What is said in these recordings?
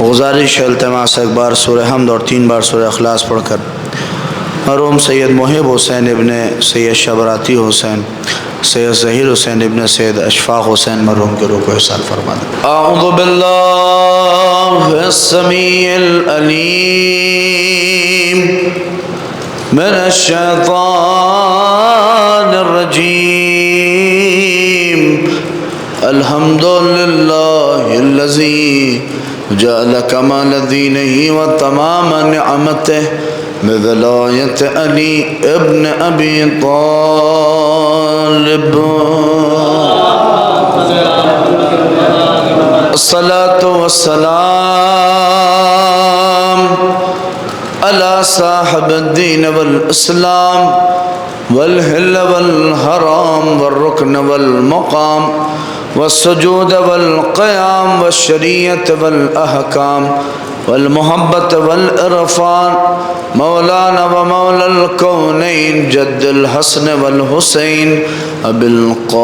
گزارش ہے التماس ایک بار سورہ حمد اور 3 بار سورہ اخلاص پڑھ کر مرحوم سید محب حسین ابن سید شبراتی حسین، سید ظہیر حسین ابن سید اشفاق حسین مرحوم کے روح کو احسان فرما دیں۔ اعوذ باللہ السمیع العلیم من الشیطان الرجیم، الحمدللہ الذی جعل کمال دینہ و تمام نعمتہ بولایت علی ابن ابی طالب، الصلاة والسلام علی صاحب الدین والاسلام والحل والحرام والرکن والمقام والسجود والقیام والشریعت والاحکام والمحبت والعرفان، مولانا و مولا الکونین جد الحسن والحسین ابی القاسم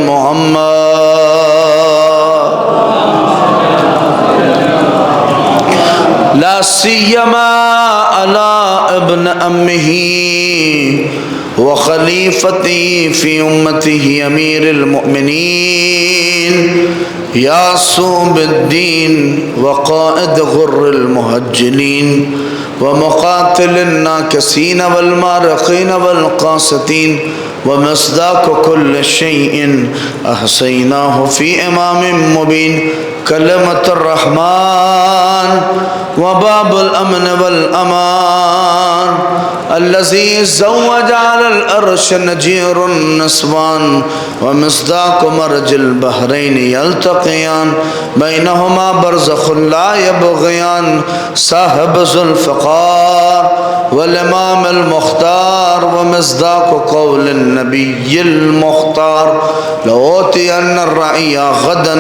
محمد، لا سیما علی ابن امہ وخلیفتی فی امتہ امیر المؤمنین یعصوب الدین وقائد غر المحجلین ومقاتل الناکسین والمارقین والقاسطین ومصداق كل شيء احصيناه في امام مبين، کلمۃ الرحمن وباب الامن والامان، الذي زوج على العرش نجير النسوان ومصداق مرج البحرين يلتقيان بينهما برزخ لا يبغيان، صاحب ذو الفقار والامام المختار ومصداق قول النبي المختار، لأوتين الرعي غدا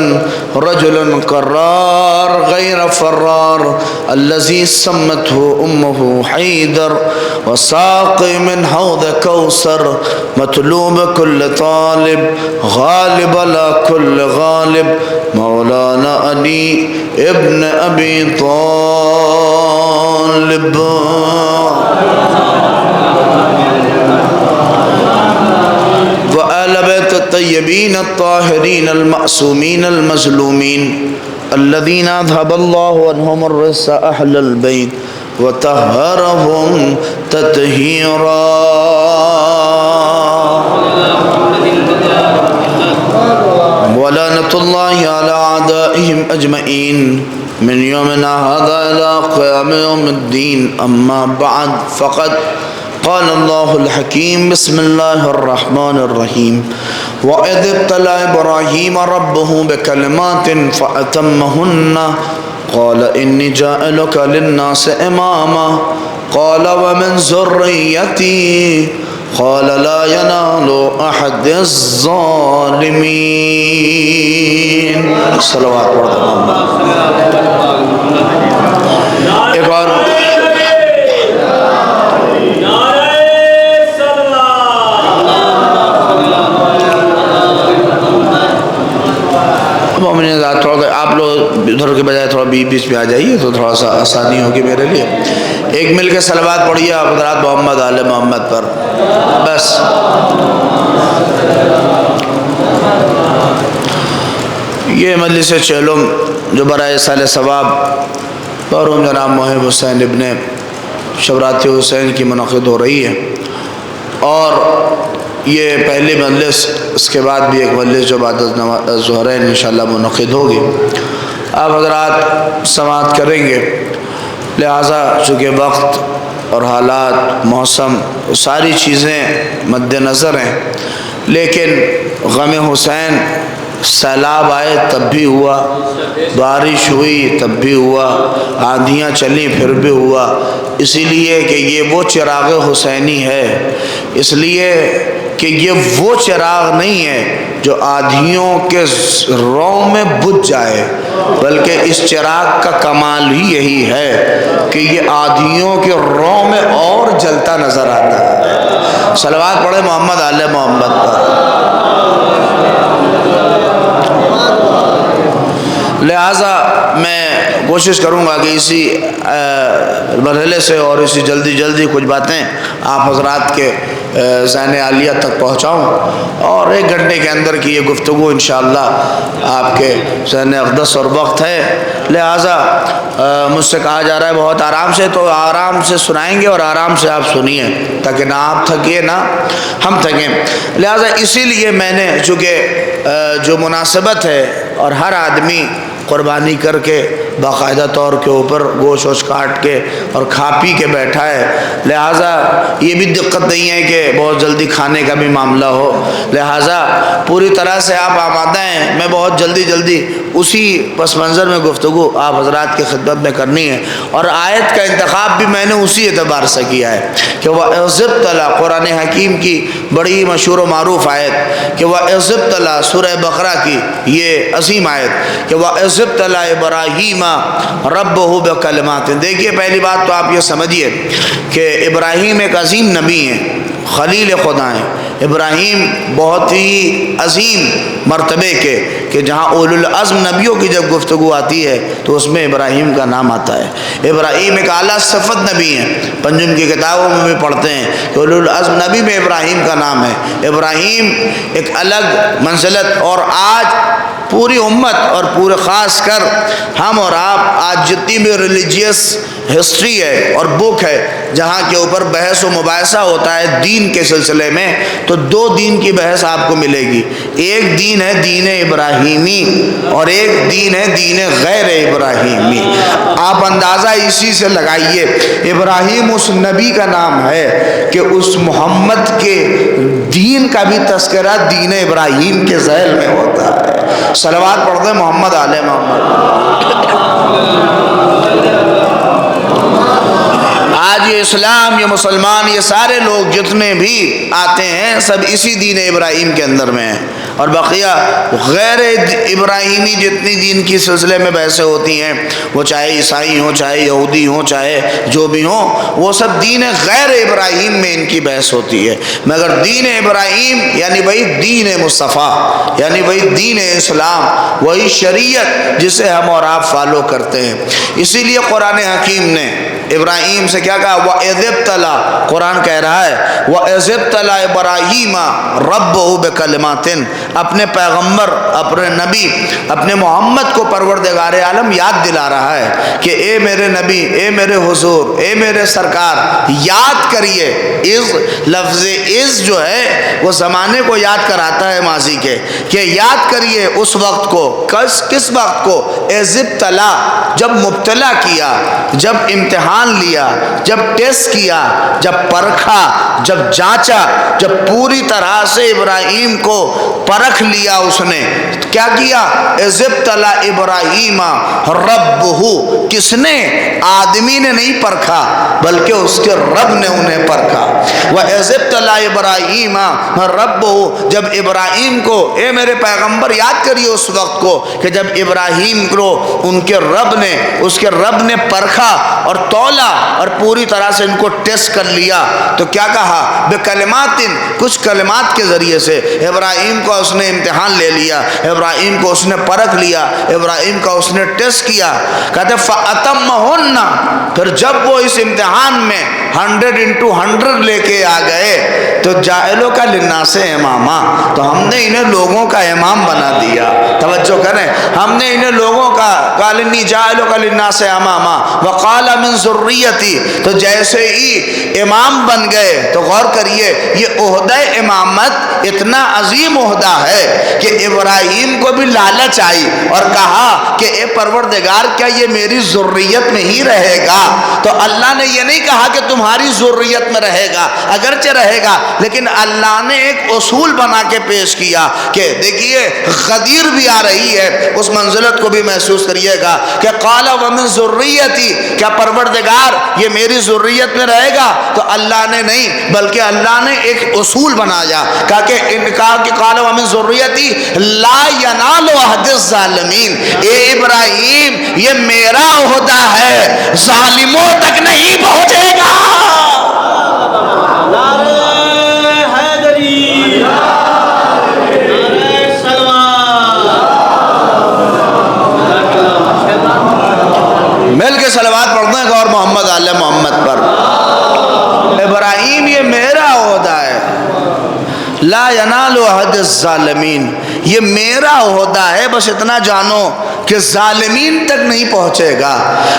رجل قرار غير فرار، الذي سمته امه حيدر وساقي من حوض كوثر، مطلوب كل طالب غالب على كل غالب، مولانا علي ابن ابي طالب، وآل بیت الطیبین الطاہرین المعصومین المظلومین الذین اذهب اللہ عنہم الرجس اہل البیت وطہرہم تطہیرا، ولعنۃ اللہ علی اعدائہم اجمعین من یومنا ھذا الی قیام یوم الدین، اما بعد فقد قال اللہ الحکیم، بسم اللہ الرحمن الرحیم، وَإِذِ ابْتَلَىٰ إِبْرَاهِيمَ رَبُّهُ بِكَلِمَاتٍ فَأَتَمَّهُنَّ قَالَ إِنِّي جَاعِلُكَ لِلنَّاسِ إِمَامًا قَالَ وَمِنْ ذُرِّيَّتِي قَالَ لَا يَنَالُ أَحَدِ الظَّالِمِينَ۔ صلوات پڑھ دو۔ ایک اور آپ لوگ ادھر کے بجائے تھوڑا بیچ میں آ جائیے تو تھوڑا سا آسانی ہوگی میرے لیے۔ ایک مل کے صلوات پڑھیے آپ حضرات محمد آل محمد پر، بس۔ یہ مجلس چہلم جو برائے سال ثواب مرحوم جناب محب حسین ابن شبراتی حسین کی منعقد ہو رہی ہے، اور یہ پہلی مجلس، اس کے بعد بھی ایک مجلس جو بعد ظہرین انشاءاللہ منعقد ہوگی، آپ حضرات سماعت کریں گے، لہٰذا چونکہ وقت اور حالات، موسم، ساری چیزیں مد نظر ہیں، لیکن غم حسین سیلاب آئے تب بھی ہوا، بارش ہوئی تب بھی ہوا، آندھیاں چلیں پھر بھی ہوا، اسی لیے کہ یہ وہ چراغ حسینی ہے، اس لیے کہ یہ وہ چراغ نہیں ہے جو آدھیوں کے رو میں بجھ جائے، بلکہ اس چراغ کا کمال ہی یہی ہے کہ یہ آدھیوں کے رو میں اور جلتا نظر آتا ہے۔ صلوات پڑھے محمد آل محمد پر۔ لہٰذا میں کوشش کروں گا کہ اسی مرحلے سے اور اسی جلدی کچھ باتیں آپ حضرات کے ذہن عالیہ تک پہنچاؤں، اور 1 گھنٹے کے اندر کی یہ گفتگو انشاءاللہ آپ کے ذہن اقدس اور وقت ہے، لہٰذا مجھ سے کہا جا رہا ہے بہت آرام سے، تو آرام سے سنائیں گے اور آرام سے آپ سنیے تاکہ نہ آپ تھکیے نہ ہم تھکیں۔ لہٰذا اسی لیے میں نے چونکہ جو مناسبت ہے اور ہر آدمی قربانی کر کے باقاعدہ طور کے اوپر گوشت ووشت کاٹ کے اور کھا پی کے بیٹھا ہے، لہٰذا یہ بھی دقت نہیں ہے کہ بہت جلدی کھانے کا بھی معاملہ ہو، لہٰذا پوری طرح سے آپ آمادہ ہیں۔ میں بہت جلدی اسی پس منظر میں گفتگو آپ حضرات کی خدمت میں کرنی ہے، اور آیت کا انتخاب بھی میں نے اسی اعتبار سے کیا ہے کہ وَإِذِ ابْتَلَىٰ، قرآن حکیم کی بڑی مشہور و معروف آیت کہ وَإِذِ ابْتَلَىٰ، سورہ بقرہ کی یہ عظیم آیت کہ وَإِذِ ابْتَلَىٰ إِبْرَاهِيمَ رَبُّهُ بِكَلِمَاتٍ۔ دیکھیے پہلی بات تو آپ یہ سمجھیے کہ ابراہیم ایک عظیم نبی ہیں، خلیل خدا ہیں۔ ابراہیم بہت ہی عظیم مرتبے کے کہ جہاں اولو العزم نبیوں کی جب گفتگو آتی ہے تو اس میں ابراہیم کا نام آتا ہے۔ ابراہیم ایک اعلیٰ صفت نبی ہیں، پنجم کی کتابوں میں بھی پڑھتے ہیں کہ اولو العزم نبی میں ابراہیم کا نام ہے۔ ابراہیم ایک الگ منزلت، اور آج پوری امت اور پورے خاص کر ہم اور آپ آج جتنی بھی ریلیجیس ہسٹری ہے اور بک ہے جہاں کے اوپر بحث و مباحثہ ہوتا ہے دین کے سلسلے میں، تو 2 دین کی بحث آپ کو ملے گی۔ ایک دین ہے دین ابراہیمی اور ایک دین ہے دین غیر ابراہیمی۔ آپ اندازہ اسی سے لگائیے، ابراہیم اس نبی کا نام ہے کہ اس محمد کے دین کا بھی تذکرہ دین ابراہیم کے ذیل میں ہوتا ہے۔ صلوات پڑھتے ہیں محمد آل محمد۔ آج یہ اسلام، یہ مسلمان، یہ سارے لوگ جتنے بھی آتے ہیں سب اسی دین ابراہیم کے اندر میں ہیں، اور بقیہ غیر ابراہیمی جتنی دین کی سلسلے میں بحثیں ہوتی ہیں، وہ چاہے عیسائی ہوں، چاہے یہودی ہوں، چاہے جو بھی ہوں، وہ سب دین غیر ابراہیم میں ان کی بحث ہوتی ہے۔ مگر دین ابراہیم یعنی وہی دین مصطفیٰ، یعنی وہی دین اسلام، وہی شریعت جسے ہم اور آپ فالو کرتے ہیں۔ اسی لیے قرآن حکیم نے ابراہیم سے کیا کہا؟ وَإِذِ ابْتَلَىٰ، قرآن کہہ رہا ہے وَإِذِ ابْتَلَىٰ إِبْرَاهِيمَ رَبُّهُ بِكَلِمَاتٍ، اپنے پیغمبر، اپنے نبی، اپنے محمد کو پروردگار عالم یاد دلا رہا ہے کہ اے میرے نبی، اے میرے حضور، اے میرے سرکار، یاد کریے۔ از لفظ از جو ہے وہ زمانے کو یاد کراتا ہے ماضی کے، کہ یاد کریے اس وقت کو۔ کس وقت کو؟ اِذِ ابْتَلَىٰ، جب مبتلا کیا، جب امتحان لیا، جب ٹیسٹ کیا، جب پرکھا، جب جانچا، جب پوری طرح سے ابراہیم کو پرکھ لیا اس نے۔ کیا کیا؟ اِذِ ابْتَلَىٰ إِبْرَاهِيمَ رَبُّهُ، کس نے؟ آدمی نے نہیں پرکھا بلکہ اس کے رب نے انہیں پرکھا۔ وَإِذِ ابْتَلَىٰ إِبْرَاهِيمَ رَبُّهُ، جب ابراہیم کو، اے میرے پیغمبر یاد کریے اس وقت کو کہ جب ابراہیم کو ان کے رب نے، اس کے رب نے پرکھا اور تولا اور پوری طرح سے ان کو ٹیسٹ کر لیا، تو کیا کہا؟ بِكَلِمَاتٍ، کچھ کلمات کے ذریعے سے ابراہیم کو اس نے امتحان لے لیا، ابراہیم کو اس نے پرکھ لیا، ابراہیم کا اس نے ٹیسٹ کیا۔ کہتے فَأَتَمَّهُنَّ، پھر جب وہ اس امتحان میں 100 لے کے آ گئے تو جاہلوں کا للناس امامہ، تو ہم نے انہیں لوگوں کا امام بنا دیا۔ توجہ کریں، ہم نے انہیں لوگوں کا قال انی جاہلوں کا للناس امامہ وقال من ذریتی، تو جیسے ہی امام بن گئے تو غور کریے یہ عہدہ امامت اتنا عظیم عہدہ ہے کہ ابراہیم کو بھی لالچ آئی اور کہا کہ اے پروردگار کیا یہ میری ذریت میں ہی رہے گا؟ تو اللہ نے یہ نہیں کہا کہ تمہاری ذریت میں رہے گا، اگرچہ رہے گا، لیکن اللہ نے ایک اصول بنا کے پیش کیا کہ دیکھیے غدیر بھی آ رہی ہے، اس منزلت کو بھی محسوس کریے گا کہ قال ومن ذریتی، کیا پروردگار یہ میری ذریت میں رہے گا؟ تو اللہ نے نہیں بلکہ اللہ نے ایک اصول بنایا، کہا کہ قال ومن ذریتی لا ینال عہد الظالمین، اے ابراہیم یہ میرا عہدہ ہے، ظالموں تک نہیں پہنچے گا۔ کے صلوات پڑھتے ہیں اور محمد آل محمد پر۔ ابراہیم یہ میرا عہدہ ہے، لا ینال عہد الظالمین، یہ میرا عہدہ ہے، بس اتنا جانو کہ ظالمین تک نہیں پہنچے گا۔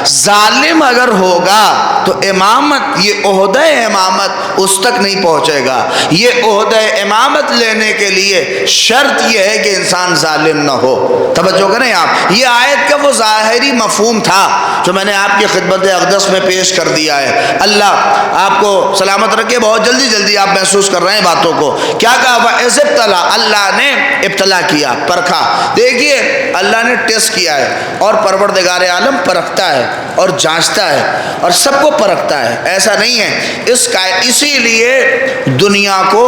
ظالم اگر ہوگا تو امامت، یہ عہدہ امامت اس تک نہیں پہنچے گا۔ یہ عہدہ امامت لینے کے لیے شرط یہ ہے کہ انسان ظالم نہ ہو۔ توجہ کریں آپ، یہ آیت کا وہ ظاہری مفہوم تھا جو میں نے آپ کی خدمت اقدس میں پیش کر دیا ہے۔ اللہ آپ کو سلامت رکھے، بہت جلدی آپ محسوس کر رہے ہیں باتوں کو۔ کیا کہا؟ وَإِذِ ابْتَلَىٰ، اللہ نے ابتلا کیا، پرکھا۔ دیکھیے اللہ نے ٹیسٹ کیا ہے، اور پروردگار عالم پرکھتا ہے اور جانچتا ہے اور سب کو پرکھتا ہے، ایسا نہیں ہے۔ اسی لیے دنیا کو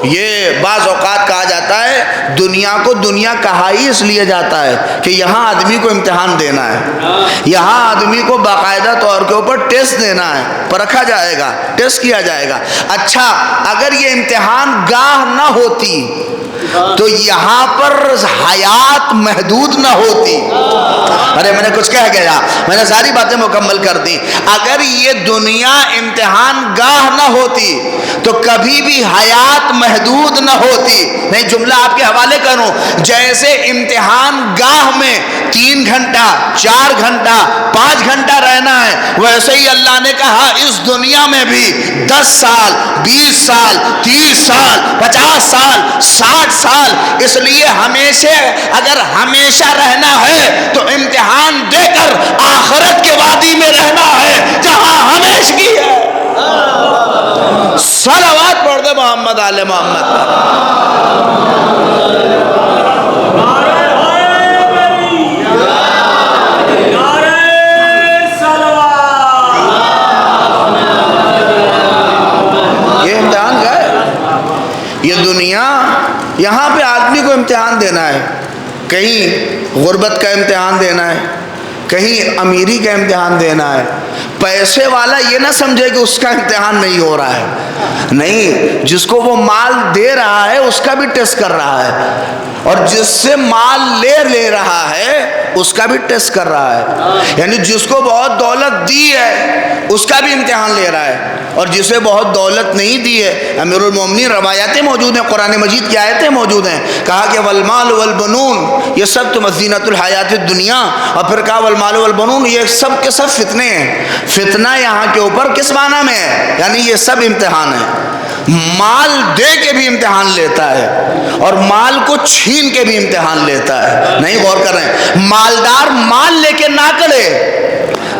یہ بعض اوقات کہا جاتا ہے، دنیا کو دنیا کہا ہی اس لیے جاتا ہے کہ یہاں آدمی کو امتحان دینا ہے، یہاں آدمی کو باقاعدہ طور کے اوپر ٹیسٹ دینا ہے، پرکھا جائے گا، ٹیسٹ کیا جائے گا۔ اچھا اگر یہ امتحان گاہ نہ ہوتی تو یہاں پر حیات محدود نہ ہوتی۔ ارے میں نے کچھ کہہ گیا، میں نے ساری باتیں مکمل کر دی۔ اگر یہ دنیا امتحان گاہ نہ ہوتی تو کبھی بھی حیات محدود نہ ہوتی۔ نہیں، جملہ آپ کے حوالے کروں، جیسے امتحان گاہ میں 3 گھنٹہ 4 گھنٹہ 5 گھنٹہ رہنا ہے، ویسے ہی اللہ نے کہا اس دنیا میں بھی 10 سال 20 سال 30 سال 50 سال 60 سال، اس لیے ہمیشہ اگر ہمیشہ رہنا ہے تو امتحان دے کر آخرت کے وادی میں رہنا ہے جہاں ہمیشگی ہے۔ صلوات پڑھ دے محمد آل محمد پر۔ یہ امتحان کا ہے، یہ دنیا، یہاں پہ آدمی کو امتحان دینا ہے، کہیں غربت کا امتحان دینا ہے، کہیں امیری کا امتحان دینا ہے۔ پیسے والا یہ نہ سمجھے کہ اس کا امتحان نہیں ہو رہا ہے، نہیں، جس کو وہ مال دے رہا ہے اس کا بھی ٹیسٹ کر رہا ہے، اور جس سے مال لے رہا ہے اس کا بھی ٹیسٹ کر رہا ہے۔ یعنی جس کو بہت دولت دی ہے اس کا بھی امتحان لے رہا ہے، اور جسے بہت دولت نہیں دی ہے، امیر المومنین روایاتیں موجود ہیں، قرآن مجید کی آیتیں موجود ہیں، کہا کہ والمال والبنون یہ سب تو زینت الحیات الدنیا، اور پھر کہا والمال والبنون یہ سب کے سب فتنے ہیں۔ فتنہ یہاں کے اوپر کس معنی میں ہے؟ یعنی یہ سب امتحان ہے۔ مال دے کے بھی امتحان لیتا ہے اور مال کو چھین کے بھی امتحان لیتا ہے۔ نہیں غور کر رہے ہیں، مالدار مال لے کے نہ کرے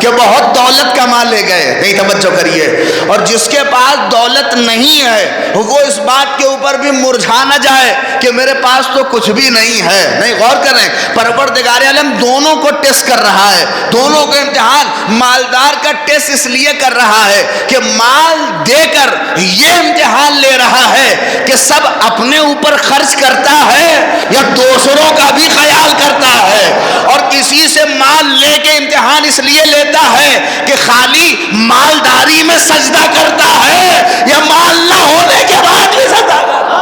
کہ بہت دولت کا مال لے گئے، نہیں، توجہ کریے، اور جس کے پاس دولت نہیں ہے وہ اس بات کے اوپر بھی مرجھا نہ جائے کہ میرے پاس تو کچھ بھی نہیں ہے۔ نہیں غور کریں، پروردگار عالم دونوں کو ٹیسٹ کر رہا ہے، دونوں کو امتحان۔ مالدار کا ٹیسٹ اس لیے کر رہا ہے کہ مال دے کر یہ امتحان لے رہا ہے کہ سب اپنے اوپر خرچ کرتا ہے یا دوسروں کا بھی خیال کرتا ہے، اور کسی سے مال لے کے امتحان اس لیے لیتا ہے کہ خالی مالداری میں سجدہ کرتا ہے یا مال نہ ہونے کے بعد بھی سجدہ کرتا ہے۔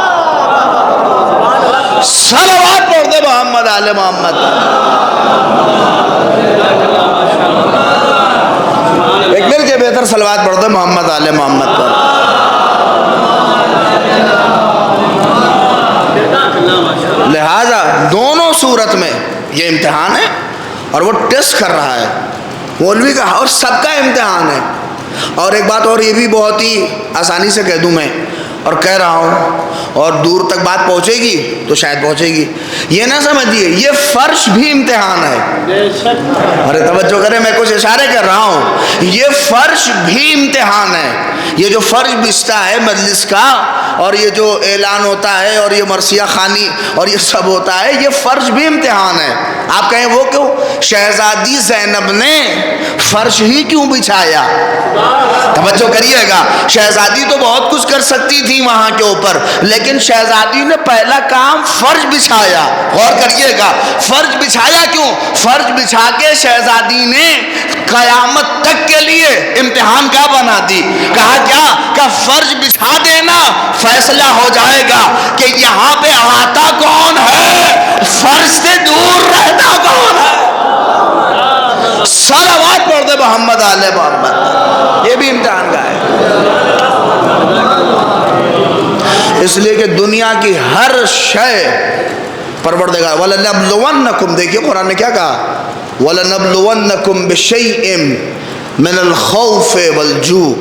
صلوات پڑھ دے محمد آل محمد۔ ایک مل کے بہتر صلوات پڑھ دے محمد آل محمد پر۔ لہذا دونوں صورت میں یہ امتحان ہے اور وہ ٹیسٹ کر رہا ہے، مولوی کا اور سب کا امتحان ہے۔ اور ایک بات اور یہ بھی بہت ہی آسانی سے کہہ دوں میں، اور کہہ رہا ہوں، اور دور تک بات پہنچے گی تو شاید پہنچے گی، یہ نہ سمجھیے یہ فرش بھی امتحان ہے۔ ارے توجہ کریں، میں کچھ اشارے کر رہا ہوں، یہ فرش بھی امتحان ہے۔ یہ جو فرش بچتا ہے مجلس کا، اور یہ جو اعلان ہوتا ہے اور یہ مرثیہ خوانی اور یہ سب ہوتا ہے، یہ فرش بھی امتحان ہے۔ آپ کہیں وہ کیوں؟ شہزادی زینب نے فرش ہی کیوں بچھایا؟ توجہ کریے گا، شہزادی تو بہت کچھ کر سکتی تھی وہاں کے اوپر، لیکن شہزادی نے پہلا کام فرش بچھایا۔ غور کریے گا، فرش بچھایا کیوں؟ فرش بچھا کے شہزادی نے قیامت تک کے لیے امتحان کا بنا دی۔ کہا کیا؟ کہ فرش بچھا دینا فیصلہ ہو جائے گا کہ یہاں پہ آتا کون ہے، فرش سے دور رہتا کون ہے۔ صلوات پڑھ محمد آل محمد، یہ بھی امتحان کا ہے۔ اس لیے کہ دنیا کی ہر شے پروردگار وَلَنَبْلُوَنَّكُمْ، دیکھیے قرآن نے کیا کہا، وَلَنَبْلُوَنَّكُمْ بِشَيْءٍ مِّنَ الْخَوْفِ وَالْجُوعِ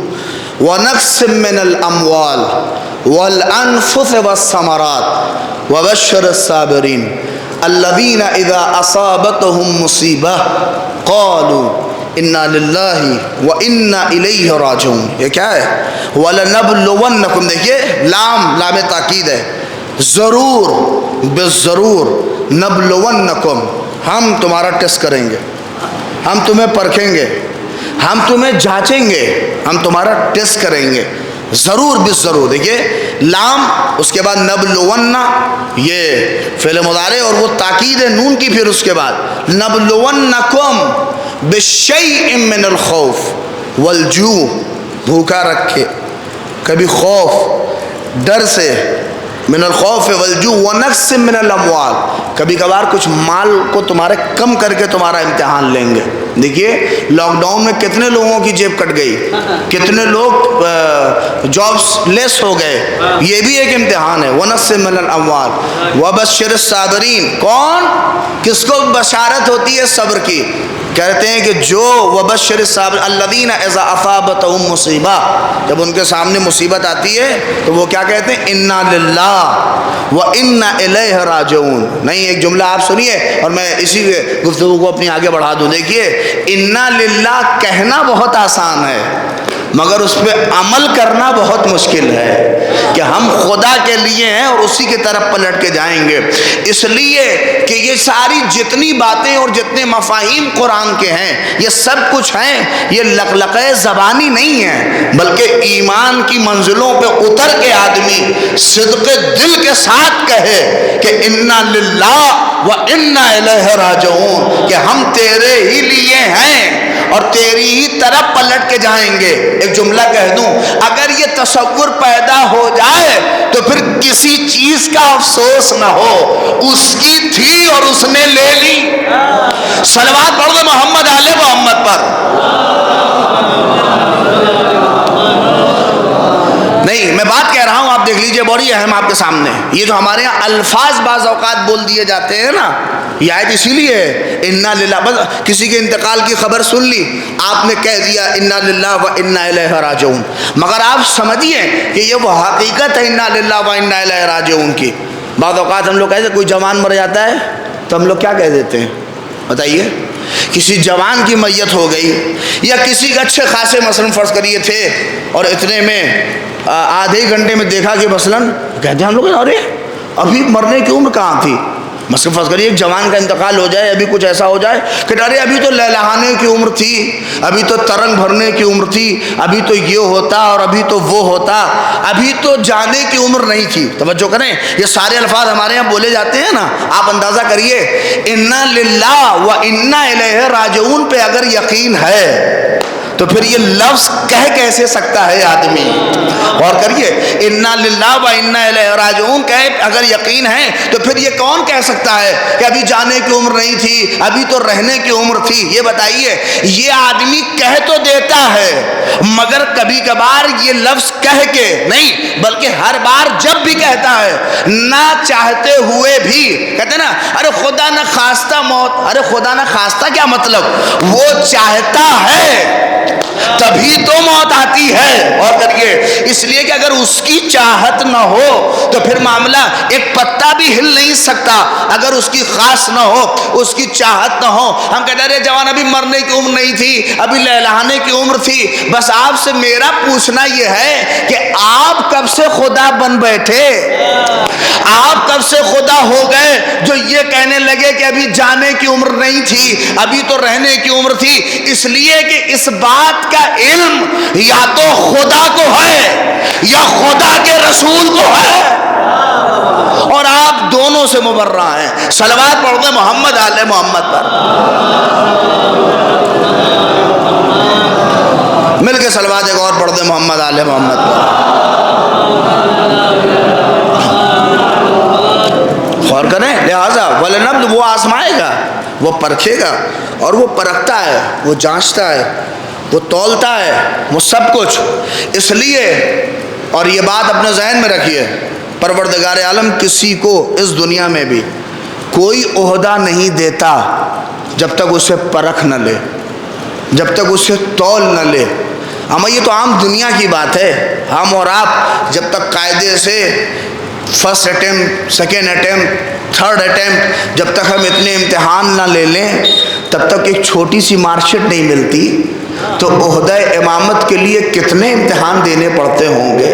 وَنَقْصٍ مِّنَ الْأَمْوَالِ وَالْأَنفُسِ وَالثَّمَرَاتِ وَبَشِّرِ الصَّابِرِينَ الَّذِينَ إِذَا أَصَابَتْهُمْ مُصِيبَةٌ قَالُوا اِنَّا لِلَّهِ وَإِنَّا إِلَيْهِ رَاجِعُونَ۔ یہ کیا ہے؟ وَلَنَبْلُوَنَّكُمْ، دیکھیے لام تاکید ہے، ضرور بالضرور، نبلونکم، ہم تمہارا ٹیسٹ کریں گے، ہم تمہیں پرکھیں گے، ہم تمہیں جانچیں گے، ہم تمہارا ٹیسٹ کریں گے، ضرور بالضرور۔ دیکھیے لام اس کے بعد نبلون، یہ فعل مضارع اور وہ تاکید ہے نون کی، پھر اس کے بعد نبلونکم بشیء من الخوف والجوع، بھوکا رکھے، کبھی خوف ڈر سے، من الخوف والجوع ونقص من الاموال، کبھی کبھار کچھ مال کو تمہارے کم کر کے تمہارا امتحان لیں گے۔ دیکھیے لاک ڈاؤن میں کتنے لوگوں کی جیب کٹ گئی، کتنے لوگ جابس لیس ہو گئے، یہ بھی ایک امتحان ہے۔ ونقص من الاموال وبشر الصابرین، کون کس کو بشارت ہوتی ہے صبر کی؟ کہتے ہیں کہ جو وبشر الصابر الذین اذا اصابتهم مصیبہ، جب ان کے سامنے مصیبت آتی ہے تو وہ کیا کہتے ہیں؟ انا للہ وانا الیہ راجعون۔ نہیں، ایک جملہ آپ سنیے اور میں اسی گفتگو کو اپنی آگے بڑھا دوں۔ دیکھیے انا للہ کہنا بہت آسان ہے، مگر اس پہ عمل کرنا بہت مشکل ہے کہ ہم خدا کے لیے ہیں اور اسی کی طرف پلٹ کے جائیں گے۔ اس لیے کہ یہ ساری جتنی باتیں اور جتنے مفاہیم قرآن کے ہیں، یہ سب کچھ ہیں، یہ لقلقہ زبانی نہیں ہے، بلکہ ایمان کی منزلوں پہ اتر کے آدمی صدق دل کے ساتھ کہے کہ انا للہ و انا الیہ راجعون، کہ ہم تیرے ہی لیے ہیں اور تیری ہی طرف پلٹ کے جائیں گے۔ ایک جملہ کہہ دوں، اگر یہ تصور پیدا ہو جائے تو پھر کسی چیز کا افسوس نہ ہو، اس کی تھی اور اس نے لے لی۔ صلوات پڑھ دو محمد آل محمد پر۔ نہیں، میں بات کہہ رہا ہوں، آپ دیکھ لیجئے، بڑی اہم آپ کے سامنے، یہ جو ہمارے یہاں الفاظ بعض اوقات بول دیے جاتے ہیں نا، یہ آیت اسی لیے ہے انا للہ، بس کسی کے انتقال کی خبر سن لی، آپ نے کہہ دیا انا للہ و انا الیہ راجعون، مگر آپ سمجھیے کہ یہ وہ حقیقت ہے انا للہ و انا الیہ راجعون کی۔ بعض اوقات ہم لوگ کہتے ہیں کوئی جوان مر جاتا ہے تو ہم لوگ کیا کہہ دیتے ہیں بتائیے؟ کسی جوان کی میت ہو گئی، یا کسی کے اچھے خاصے مثلاً فرض کریے تھے اور اتنے میں آدھے گھنٹے میں دیکھا کہ مثلاً کہتے ہیں ہم لوگ ارے ابھی مرنے کی عمر کہاں تھی، مثلاً فرض کریے ایک جوان کا انتقال ہو جائے، ابھی کچھ ایسا ہو جائے کہ ارے ابھی تو لہلہانے کی عمر تھی، ابھی تو ترنگ بھرنے کی عمر تھی، ابھی تو یہ ہوتا اور ابھی تو وہ ہوتا، ابھی تو جانے کی عمر نہیں تھی۔ توجہ کریں، یہ سارے الفاظ ہمارے یہاں بولے جاتے ہیں نا، آپ اندازہ کریے انا للہ و انا الیہ راجعون پہ اگر یقین ہے تو پھر یہ لفظ کہہ کیسے سکتا ہے آدمی؟ غور کریے، انا للہ و انا الیہ راجعون کہے اگر یقین ہے تو پھر یہ کون کہہ سکتا ہے کہ ابھی جانے کی عمر نہیں تھی، ابھی تو رہنے کی عمر تھی؟ یہ بتائیے، یہ آدمی کہہ تو دیتا ہے مگر کبھی کبھار یہ لفظ کہہ کے نہیں، بلکہ ہر بار جب بھی کہتا ہے نہ چاہتے ہوئے بھی، کہتے ہیں نا ارے خدا نہ خواستہ موت، ارے خدا نہ خواستہ کیا مطلب؟ وہ چاہتا ہے تبھی تو موت آتی ہے۔ اور کریے، اس لیے کہ اگر اس کی چاہت نہ ہو تو پھر معاملہ ایک پتا بھی ہل نہیں سکتا، اگر اس کی خواست نہ ہو، اس کی چاہت نہ ہو۔ ہم کہتے ہیں جوان ابھی مرنے کی عمر نہیں تھی، ابھی لہلانے کی عمر تھی۔ بس آپ سے میرا پوچھنا یہ ہے کہ آپ کب سے خدا بن بیٹھے؟ آپ کب سے خدا ہو گئے جو یہ کہنے لگے کہ ابھی جانے کی عمر نہیں تھی، ابھی تو رہنے کی عمر تھی؟ اس لیے کہ اس بات کا علم یا تو خدا کو ہے یا خدا کے رسول کو ہے، اور آپ دونوں سے مبرہ ہیں۔ صلوات پڑھ دیں محمد آل محمد پر، مل کے صلوات ایک اور پڑھ دیں محمد آل محمد پر۔ غور کریں، لہذا ولنبل، وہ آزمائے گا، وہ پرکھے گا، اور وہ پرکھتا ہے، وہ جانچتا ہے، وہ تولتا ہے، وہ سب کچھ۔ اس لیے، اور یہ بات اپنے ذہن میں رکھیے، پروردگار عالم کسی کو اس دنیا میں بھی کوئی عہدہ نہیں دیتا جب تک اسے پرکھ نہ لے، جب تک اسے تول نہ لے۔ ہمیں یہ تو عام دنیا کی بات ہے، ہم اور آپ جب تک قاعدے سے first attempt, second attempt, third attempt, جب تک ہم اتنے امتحان نہ لے لیں تب تک ایک چھوٹی سی مارک شیٹ نہیں ملتی۔ تو عہدہ امامت کے لیے کتنے امتحان دینے پڑتے ہوں گے،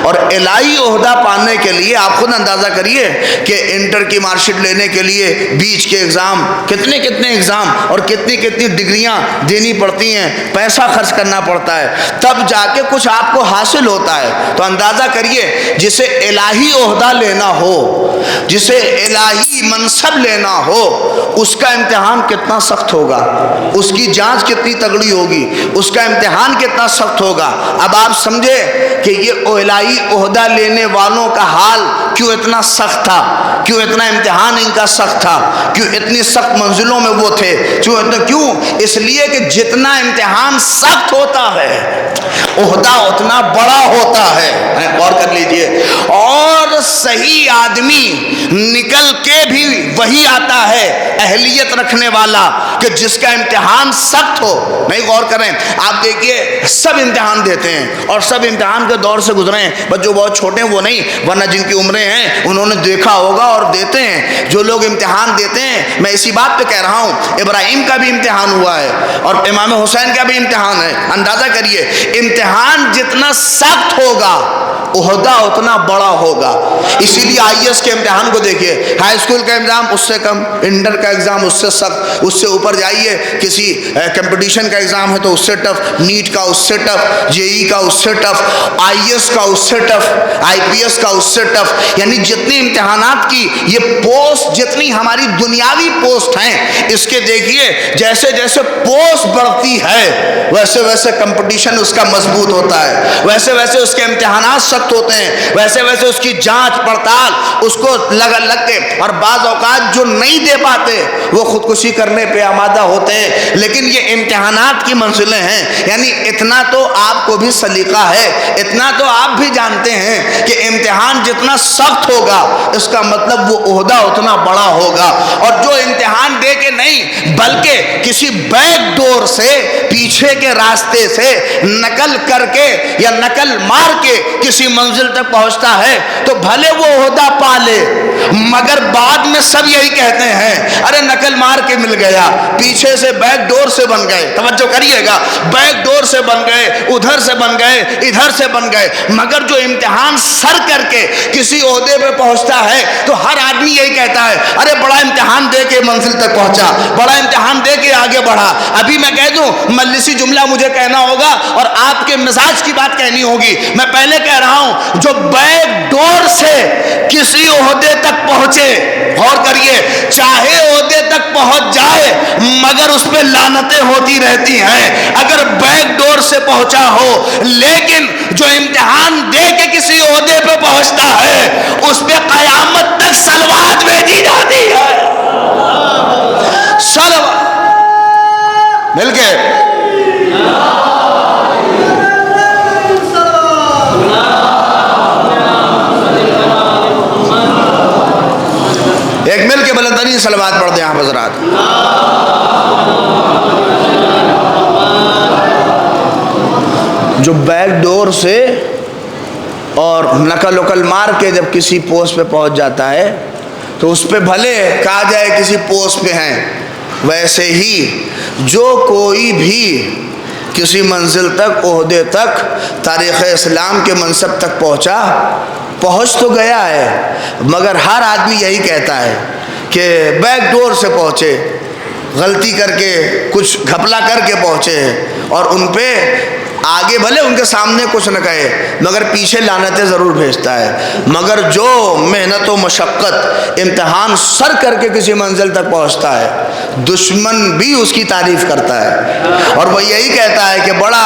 اور الہی عہدہ پانے کے لیے آپ خود اندازہ کریے کہ انٹر کی مارک شیٹ لینے کے لیے بیچ کے ایگزام، کتنے ایگزام اور کتنی ڈگریاں دینی پڑتی ہیں، پیسہ خرچ کرنا پڑتا ہے، تب جا کے کچھ آپ کو حاصل ہوتا ہے۔ تو اندازہ کریے جسے الہی عہدہ لینا ہو، جسے الہی منصب لینا ہو، اس کا امتحان کتنا سخت ہوگا، اس کی جانچ کتنی تگڑی ہوگی، اس کا امتحان کتنا سخت ہوگا۔ اب آپ سمجھے کہ یہ الہی عہدہ لینے والوں کا حال کیوں اتنا سخت تھا، کیوں اتنا امتحان ان کا سخت تھا، کیوں اتنی سخت منزلوں میں وہ تھے، کیوں؟ اس لیے کہ جتنا امتحان سخت ہوتا ہے عہدہ اتنا بڑا ہوتا ہے۔ غور کر لیجئے، اور صحیح آدمی نکل کے بھی وہی آتا ہے اہلیت رکھنے والا کہ جس کا امتحان سخت ہو۔ نہیں، غور کریں، آپ دیکھیے سب امتحان دیتے ہیں اور سب امتحان کے دور سے گزرے ہیں، بس جو بہت چھوٹے ہیں وہ نہیں، ورنہ جن کی عمریں ہیں انہوں نے دیکھا ہوگا اور دیتے ہیں۔ جو لوگ امتحان دیتے ہیں، میں اسی بات پہ کہہ رہا ہوں، ابراہیم کا بھی امتحان ہوا ہے اور امام حسین کا بھی امتحان ہے۔ اندازہ کریے، امتحان جتنا سخت ہوگا عہدہ اتنا بڑا ہوگا۔ اسی لیے آئی ایس کے امتحان کو دیکھیے، ہائی اسکول کا ایگزام اس سے کم، انٹر کا ایگزام اس سے سخت، اس سے اوپر جائیے کسی کمپٹیشن کا ایگزام ہے تو اس سے ٹف، نیٹ کا اس سے ٹف، جے ای کا اس سے ٹف، آئی ایس کا اس سے ٹف، آئی پی ایس کا اس سے ٹف۔ یعنی جتنی امتحانات کی یہ پوسٹ، جتنی ہماری دنیاوی پوسٹ ہیں، اس کے دیکھیے جیسے جیسے پوسٹ بڑھتی ہے ویسے ویسے کمپٹیشن اس کا مضبوط ہوتا ہے، ویسے ویسے اس کے امتحانات سخت ہوتے ہیں، ویسے ویسے اس کی جانچ پڑتال اس کو لگ کے، اور بعض اوقات جو نہیں دے پاتے وہ خودکشی کرنے پہ آمادہ ہوتے ہیں۔ لیکن یہ امتحانات کی منزلیں ہیں، یعنی اتنا تو آپ کو بھی سلیقہ ہے، اتنا تو آپ بھی جانتے ہیں کہ امتحان جتنا سخت ہوگا اس کا مطلب وہ عہدہ اتنا بڑا ہوگا۔ اور جو امتحان دے کے نہیں بلکہ کسی بیک ڈور سے، پیچھے کے راستے سے نقل کر کے یا نقل مار کے کسی منزل تک پہنچتا ہے تو بھلے وہ عہدہ پا لے، مگر بعد میں سب یہی کہتے ہیں ارے نقل مار کے مل گیا، پیچھے سے بیک ڈور سے بن گئے۔ توجہ کریے گا، بیک ڈور سے بن گئے، ادھر سے بن گئے، ادھر سے بن گئے، مگر جو امتحان سر کر کے کسی عہدے پہ پہنچتا ہے تو ہر آدمی یہی کہتا ہے ارے بڑا امتحان دے کے منزل تک پہنچا، بڑا امتحان دے کے آگے بڑھا۔ ابھی میں کہہ دوں، مجلسی جملہ مجھے کہنا ہوگا اور آپ کے مزاج کی بات کہنی ہوگی۔ میں پہلے کہہ رہا ہوں، جو بیک ڈور سے کسی عہدے تک پہنچے، غور کریے، چاہے عہدے تک پہنچ جائے مگر اس پہ لعنتیں ہوتی رہتی ہیں اگر بیک ڈور سے پہنچا ہو، لیکن جو امتحان دے کے کسی عہدے پہ پہنچتا ہے اس پہ قیامت تک صلوات بھیجی جاتی ہے۔ صلوات مل کے ایک مل کے بلند ترین صلوات پڑھ دیں آپ حضرات۔ جو بیک ڈور سے اور نقل وکل مار کے جب کسی پوسٹ پہ پہنچ جاتا ہے تو اس پہ بھلے کہا جائے کسی پوسٹ پہ ہیں، ویسے ہی جو کوئی بھی کسی منزل تک، عہدے تک، تاریخ اسلام کے منصب تک پہنچ تو گیا ہے، مگر ہر آدمی یہی کہتا ہے کہ بیک ڈور سے پہنچے، غلطی کر کے، کچھ گھپلا کر کے پہنچے، اور ان پہ آگے بھلے ان کے سامنے کچھ نہ کہے مگر پیچھے لعنتیں ضرور بھیجتا ہے۔ مگر جو محنت و مشقت، امتحان سر کر کے کسی منزل تک پہنچتا ہے، دشمن بھی اس کی تعریف کرتا ہے اور وہ یہی کہتا ہے کہ بڑا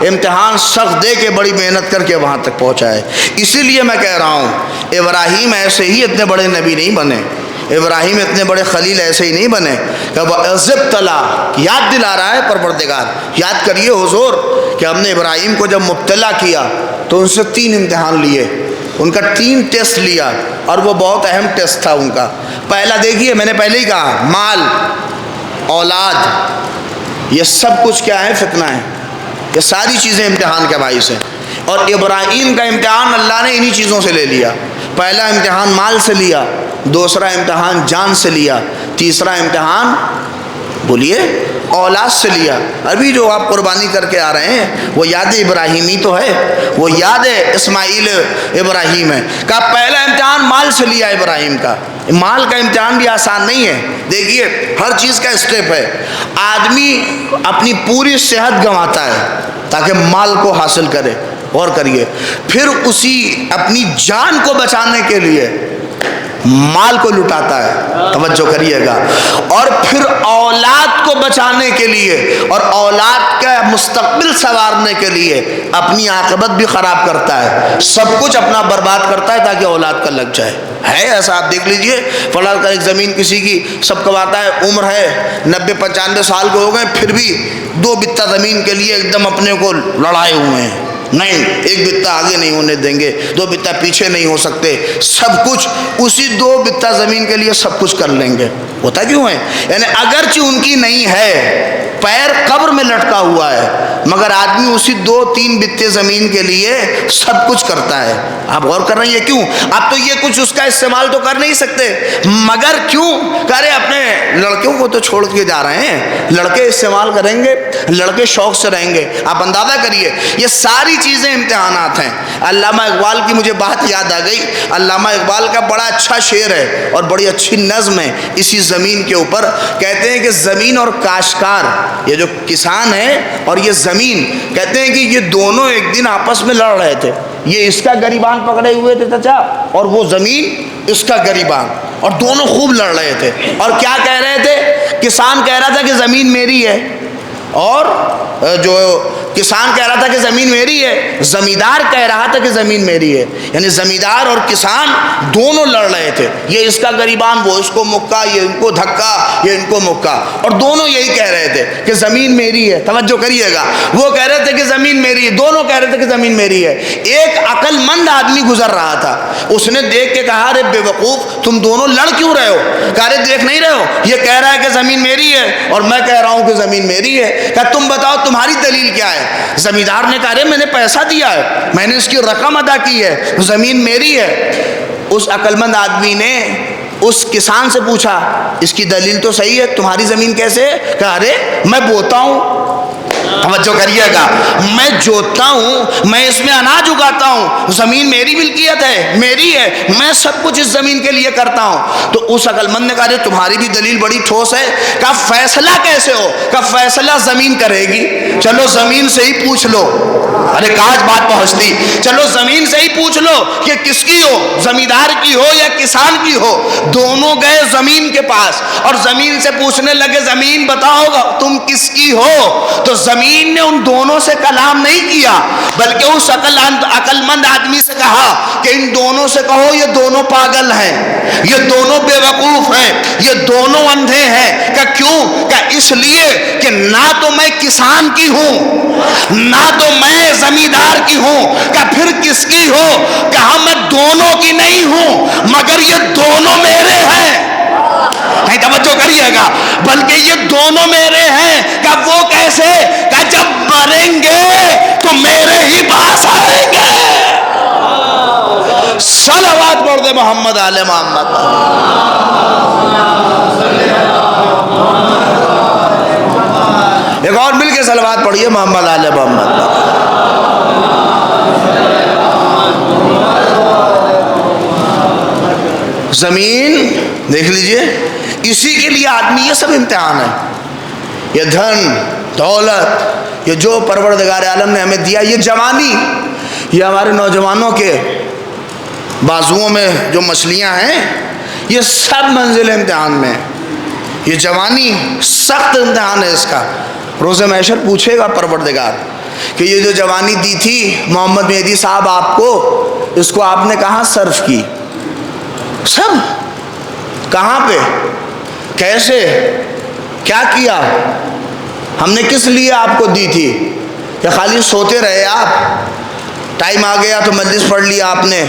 امتحان سخت دے کے، بڑی محنت کر کے وہاں تک پہنچا ہے۔ اسی لیے میں کہہ رہا ہوں، ابراہیم ایسے ہی اتنے بڑے نبی نہیں بنے، ابراہیم اتنے بڑے خلیل ایسے ہی نہیں بنے کہ وہ عزب تلا، یاد دلا رہا ہے پروردگار، یاد کریے حضور کہ ہم نے ابراہیم کو جب مبتلا کیا تو ان سے 3 امتحان لیے، ان کا 3 ٹیسٹ لیا، اور وہ بہت اہم ٹیسٹ تھا ان کا۔ پہلا دیکھیے، میں نے پہلے ہی کہا، مال، اولاد، یہ سب کچھ کیا ہے؟ فتنہ ہے، یہ ساری چیزیں امتحان کے باعث ہیں۔ اور ابراہیم کا امتحان اللہ نے انہی چیزوں سے لے لیا۔ پہلا امتحان مال سے لیا، دوسرا امتحان جان سے لیا، تیسرا امتحان بولیے اولاد سے لیا۔ ابھی جو آپ قربانی کر کے آ رہے ہیں وہ یاد ابراہیمی تو ہے، وہ یاد اسماعیل ابراہیم ہے۔ کہا پہلا امتحان مال سے لیا ابراہیم کا۔ مال کا امتحان بھی آسان نہیں ہے، دیکھیے ہر چیز کا اسٹیپ ہے۔ آدمی اپنی پوری صحت گنواتا ہے تاکہ مال کو حاصل کرے، غور کریے، پھر اسی اپنی جان کو بچانے کے لیے مال کو لٹاتا ہے، توجہ کریے گا، اور پھر اولاد کو بچانے کے لیے اور اولاد کا مستقبل سنوارنے کے لیے اپنی عاقبت بھی خراب کرتا ہے، سب کچھ اپنا برباد کرتا ہے تاکہ اولاد کا لگ جائے۔ ہے ایسا، آپ دیکھ لیجئے، فلاں کا ایک زمین کسی کی سب کماتا ہے، عمر ہے 90-95 سال کے ہو گئے، پھر بھی 2 بتہ زمین کے لیے ایک دم اپنے کو لڑائے ہوئے ہیں، نہیں 1 بتہ آگے نہیں ہونے دیں گے، 2 بتہ پیچھے نہیں ہو سکتے، سب کچھ اسی 2 بتہ زمین کے لیے سب کچھ کر لیں گے۔ ہوتا کیوں ہے؟ یعنی اگرچہ ان کی نہیں ہے، پیر قبر میں لٹکا ہوا ہے، مگر آدمی اسی 2-3 بتے زمین کے لیے سب کچھ کرتا ہے۔ آپ غور کر رہے ہیں یہ کیوں؟ آپ تو یہ کچھ اس کا استعمال تو کر نہیں سکتے، مگر کیوں کرے؟ اپنے لڑکوں کو تو چھوڑ کے جا رہے ہیں، لڑکے استعمال کریں گے، لڑکے شوق سے رہیں گے۔ آپ اندازہ کریے، یہ ساری چیزیں امتحانات ہیں۔ علامہ اقبال کی مجھے بات یاد آ گئی، علامہ اقبال کا بڑا اچھا شعر ہے اور بڑی اچھی نظم ہے اسی زمین کے اوپر۔ کہتے ہیں کہ زمین اور کاشتکار، یہ جو کسان ہے اور یہ زمین، کہتے ہیں کہ یہ دونوں ایک دن آپس میں لڑ رہے تھے، یہ اس کا گریبان پکڑے ہوئے تھے چچا، اور وہ زمین اس کا گریبان، اور دونوں خوب لڑ رہے تھے۔ اور کیا کہہ رہے تھے؟ کسان کہہ رہا تھا کہ زمین میری ہے، اور جو کسان کہہ رہا تھا کہ زمین میری ہے، زمیندار کہہ رہا تھا کہ زمین میری ہے۔ یعنی زمیندار اور کسان دونوں لڑ رہے تھے، یہ اس کا گریبان، وہ اس کو مکہ، یہ ان کو دھکا، یہ ان کو مکہ، اور دونوں یہی کہہ رہے تھے کہ زمین میری ہے۔ توجہ کریے گا، وہ کہہ رہے تھے کہ زمین میری ہے، دونوں کہہ رہے تھے کہ زمین میری ہے۔ ایک عقل مند آدمی گزر رہا تھا، اس نے دیکھ کے کہا، ارے بے وقوف، تم دونوں لڑ کیوں رہے ہو؟ کہا ارے دیکھ نہیں رہے ہو، یہ کہہ رہا ہے کہ زمین میری ہے اور میں کہہ رہا ہوں کہ زمین میری ہے۔ کہا تم بتاؤ تمہاری دلیل کیا ہے؟ زمیندار نے کہا ارے میں نے پیسہ دیا ہے، میں نے اس کی رقم ادا کی ہے، زمین میری ہے۔ اس عقل مند آدمی نے اس کسان سے پوچھا، اس کی دلیل تو صحیح ہے، تمہاری زمین کیسے ہے؟ کہا ارے میں بوتا ہوں، توجہ کریے گا، میں جوتتا ہوں، میں اس میں اناج اگاتا ہوں، زمین میری ملکیت ہے، میری ہے، میں سب کچھ اس زمین کے لیے کرتا ہوں۔ تو اس عقل مند نے کہا تمہاری بھی دلیل بڑی ٹھوس ہے۔ کہا فیصلہ کیسے ہو؟ کہا فیصلہ زمین کرے گی، چلو زمین سے ہی پوچھ لو۔ ارے کاش بات پہنچتی، چلو زمین سے ہی پوچھ لو کہ کس کی ہو، زمیندار کی ہو یا کسان کی ہو۔ دونوں گئے زمین کے پاس اور زمین سے پوچھنے لگے، زمین بتاؤ گا تم کس کی ہو؟ تو زمین نے ان دونوں سے کلام نہیں کیا، بلکہ اس عقل مند آدمی سے کہا کہ ان دونوں سے کہو یہ دونوں پاگل ہیں، یہ دونوں بے وقوف ہیں، یہ دونوں اندھے ہیں۔ کہ کیوں؟ کہ اس لیے کہ نہ تو میں کسان کی ہوں، نہ تو میں زمیندار کی ہوں۔ کہ پھر کس کی ہو؟ کہا میں دونوں کی نہیں ہوں، مگر یہ دونوں میرے ہیں۔ نہیں توجہ کریے گا، بلکہ یہ دونوں میرے ہیں۔ کہ وہ کیسے؟ کہ جب مریں گے تو میرے ہی پاس آئیں گے۔ صلوات پڑھ دے محمد آل محمد۔ ایک اور مل کے صلوات پڑھیے محمد آل محمد۔ زمین دیکھ لیجئے، اسی کے لیے آدمی، یہ سب امتحان ہے، یہ دھن دولت، یہ جو پروردگار عالم نے ہمیں دیا، یہ جوانی، یہ ہمارے نوجوانوں کے بازوؤں میں جو مچھلیاں ہیں، یہ سب منزل امتحان میں ہے۔ یہ جوانی سخت امتحان ہے اس کا۔ روز محشر پوچھے گا پروردگار کہ یہ جو جوانی دی تھی محمد مہدی صاحب آپ کو، اس کو آپ نے کہاں صرف کی؟ سب کہاں پہ، کیسے، کیا کیا، ہم نے کس لیے آپ کو دی تھی؟ کہ خالی سوتے رہے آپ، ٹائم آ گیا تو مجلس پڑھ لیا آپ نے؟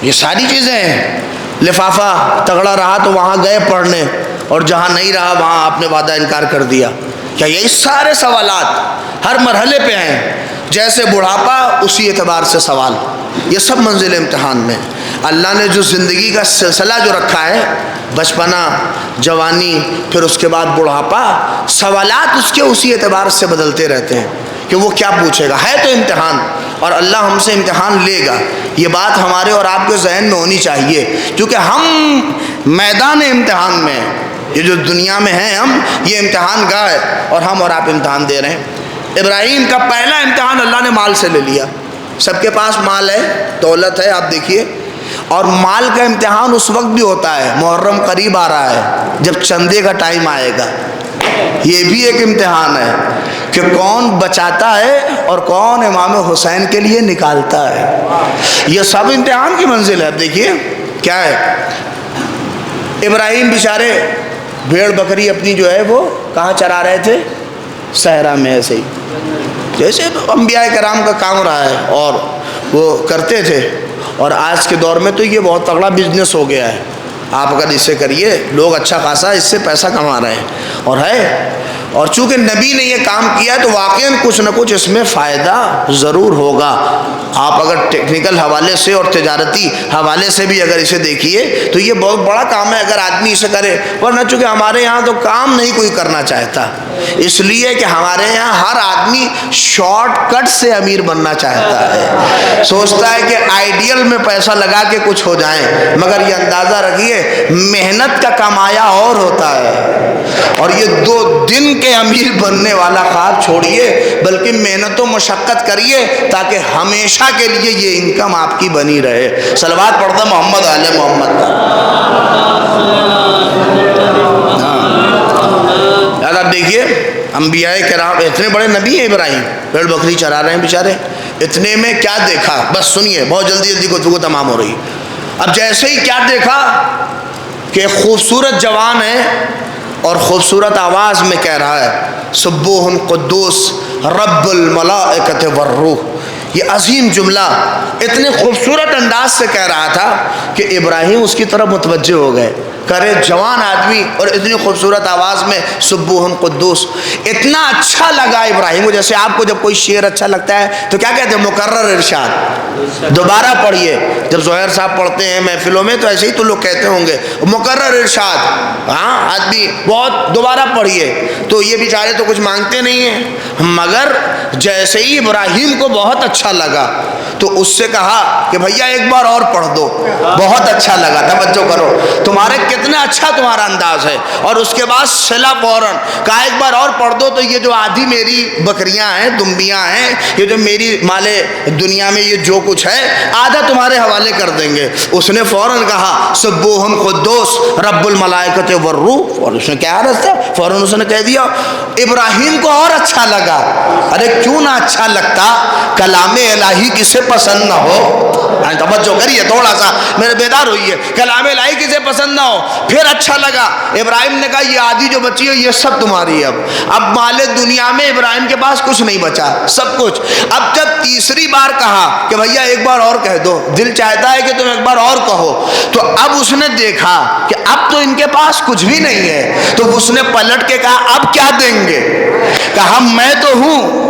یہ ساری چیزیں ہیں. لفافہ تگڑا رہا تو وہاں گئے پڑھنے، اور جہاں نہیں رہا وہاں آپ نے وعدہ انکار کر دیا. کیا یہی سارے سوالات ہر مرحلے پہ ہیں؟ جیسے بڑھاپا اسی اعتبار سے سوال. یہ سب منزل امتحان میں. اللہ نے جو زندگی کا سلسلہ جو رکھا ہے، بچپنا، جوانی، پھر اس کے بعد بڑھاپا، سوالات اس کے اسی اعتبار سے بدلتے رہتے ہیں کہ وہ کیا پوچھے گا. ہے تو امتحان، اور اللہ ہم سے امتحان لے گا. یہ بات ہمارے اور آپ کے ذہن میں ہونی چاہیے، کیونکہ ہم میدان امتحان میں ہیں. یہ جو دنیا میں ہیں ہم، یہ امتحان گاہ ہے، اور ہم اور آپ امتحان دے رہے ہیں. ابراہیم کا پہلا امتحان اللہ نے مال سے لے لیا. سب کے پاس مال ہے، دولت ہے، آپ دیکھیے. اور مال کا امتحان اس وقت بھی ہوتا ہے، محرم قریب آ رہا ہے، جب چندے کا ٹائم آئے گا. یہ بھی ایک امتحان ہے کہ کون بچاتا ہے اور کون امام حسین کے لیے نکالتا ہے. یہ سب امتحان کی منزل ہے. اب دیکھیے کیا ہے. ابراہیم بیچارے بھیڑ بکری اپنی جو ہے وہ کہاں چرا رہے تھے؟ صحرا میں. ایسے ہی جیسے انبیاء کرام کا کام رہا ہے اور وہ کرتے تھے. اور آج کے دور میں تو یہ بہت تگڑا بزنس ہو گیا ہے. آپ اگر اسے کریے، لوگ اچھا خاصا اس سے پیسہ کما رہے ہیں، اور ہے. اور چونکہ نبی نے یہ کام کیا تو واقعاً کچھ نہ کچھ اس میں فائدہ ضرور ہوگا. آپ اگر ٹیکنیکل حوالے سے اور تجارتی حوالے سے بھی اگر اسے دیکھیے تو یہ بہت بڑا کام ہے اگر آدمی اسے کرے. ورنہ چونکہ ہمارے یہاں تو کام نہیں کوئی کرنا چاہتا، اس لیے کہ ہمارے یہاں ہر آدمی شارٹ کٹ سے امیر بننا چاہتا ہے. سوچتا ہے کہ آئیڈیل میں پیسہ لگا کے کچھ ہو جائیں، مگر یہ اندازہ رکھیے محنت کا کمایا اور ہوتا ہے. اور یہ 2 دن کے امیر بننے والا خواب چھوڑیے، بلکہ محنت و مشقت کریے تاکہ ہمیشہ کے لیے یہ انکم آپ کی بنی رہے. صلوات پڑھتا محمد علیہ محمد. آپ دیکھیے انبیاء کرام، اتنے بڑے نبی ہیں ابراہیم، بھیڑ بکری چرا رہے ہیں بیچارے. اتنے میں کیا دیکھا؟ بس سنیے، بہت جلدی جلدی گفتگو تمام ہو رہی. اب جیسے ہی کیا دیکھا کہ خوبصورت جوان ہے اور خوبصورت آواز میں کہہ رہا ہے سبوح قدوس رب الملائکۃ والروح. یہ عظیم جملہ اتنے خوبصورت انداز سے کہہ رہا تھا کہ ابراہیم اس کی طرف متوجہ ہو گئے. کرے جوان آدمی اور اتنی خوبصورت آواز میں سبوح قدوس. اتنا اچھا لگا ابراہیم کو. جیسے آپ کو جب کوئی شعر اچھا لگتا ہے تو کیا کہتے ہیں؟ مکرر ارشاد، دوبارہ پڑھیے. جب زہیر صاحب پڑھتے ہیں محفلوں میں تو ایسے ہی تو لوگ کہتے ہوں گے مکرر ارشاد. ہاں آدمی بہت دوبارہ پڑھیے. تو یہ بیچارے تو کچھ مانگتے نہیں ہیں، مگر جیسے ہی ابراہیم کو بہت اچھا لگا تو اس سے کہا کہ بھیا ایک بار اور پڑھ دو. بہت اچھا لگا، توجہ کرو، تمہارے کتنا اچھا تمہارا انداز ہے. اور اس کے بعد صلہ فوراً کہا ایک بار اور پڑھ دو. تو یہ جو آدھی میری بکریاں ہیں، دمبیاں ہیں، یہ جو میری مال دنیا میں یہ جو کچھ ہے آدھا تمہارے حوالے کر دیں گے. اس نے فوراً کہا سبوح قدوس رب الملائکۃ والروح. اور اس نے کیا عرض تھا، فوراً اس نے کہہ دیا. ابراہیم کو اور اچھا لگا. ارے کیوں نہ اچھا لگتا؟ کلام الہی کسے پسند نہ ہو؟ توجہ کریے تھوڑا سا، میرے بیدار ہوئیے. کلام الہی کسے پسند نہ ہو؟ پھر اچھا لگا. ابراہیم نے کہا یہ آدھی جو بچی ہے یہ سب تمہاری ہے. اب مال دنیا میں ابراہیم کے پاس کچھ نہیں بچا، سب کچھ. اب جب تیسری بار کہا کہ بھیا ایک بار اور کہہ دو، دل چاہتا ہے کہ تم ایک بار اور کہو. تو اب اس نے دیکھا کہ اب تو ان کے پاس کچھ بھی نہیں ہے. تو اس نے پلٹ کے کہا اب کیا دیں گے؟ کہا میں تو ہوں.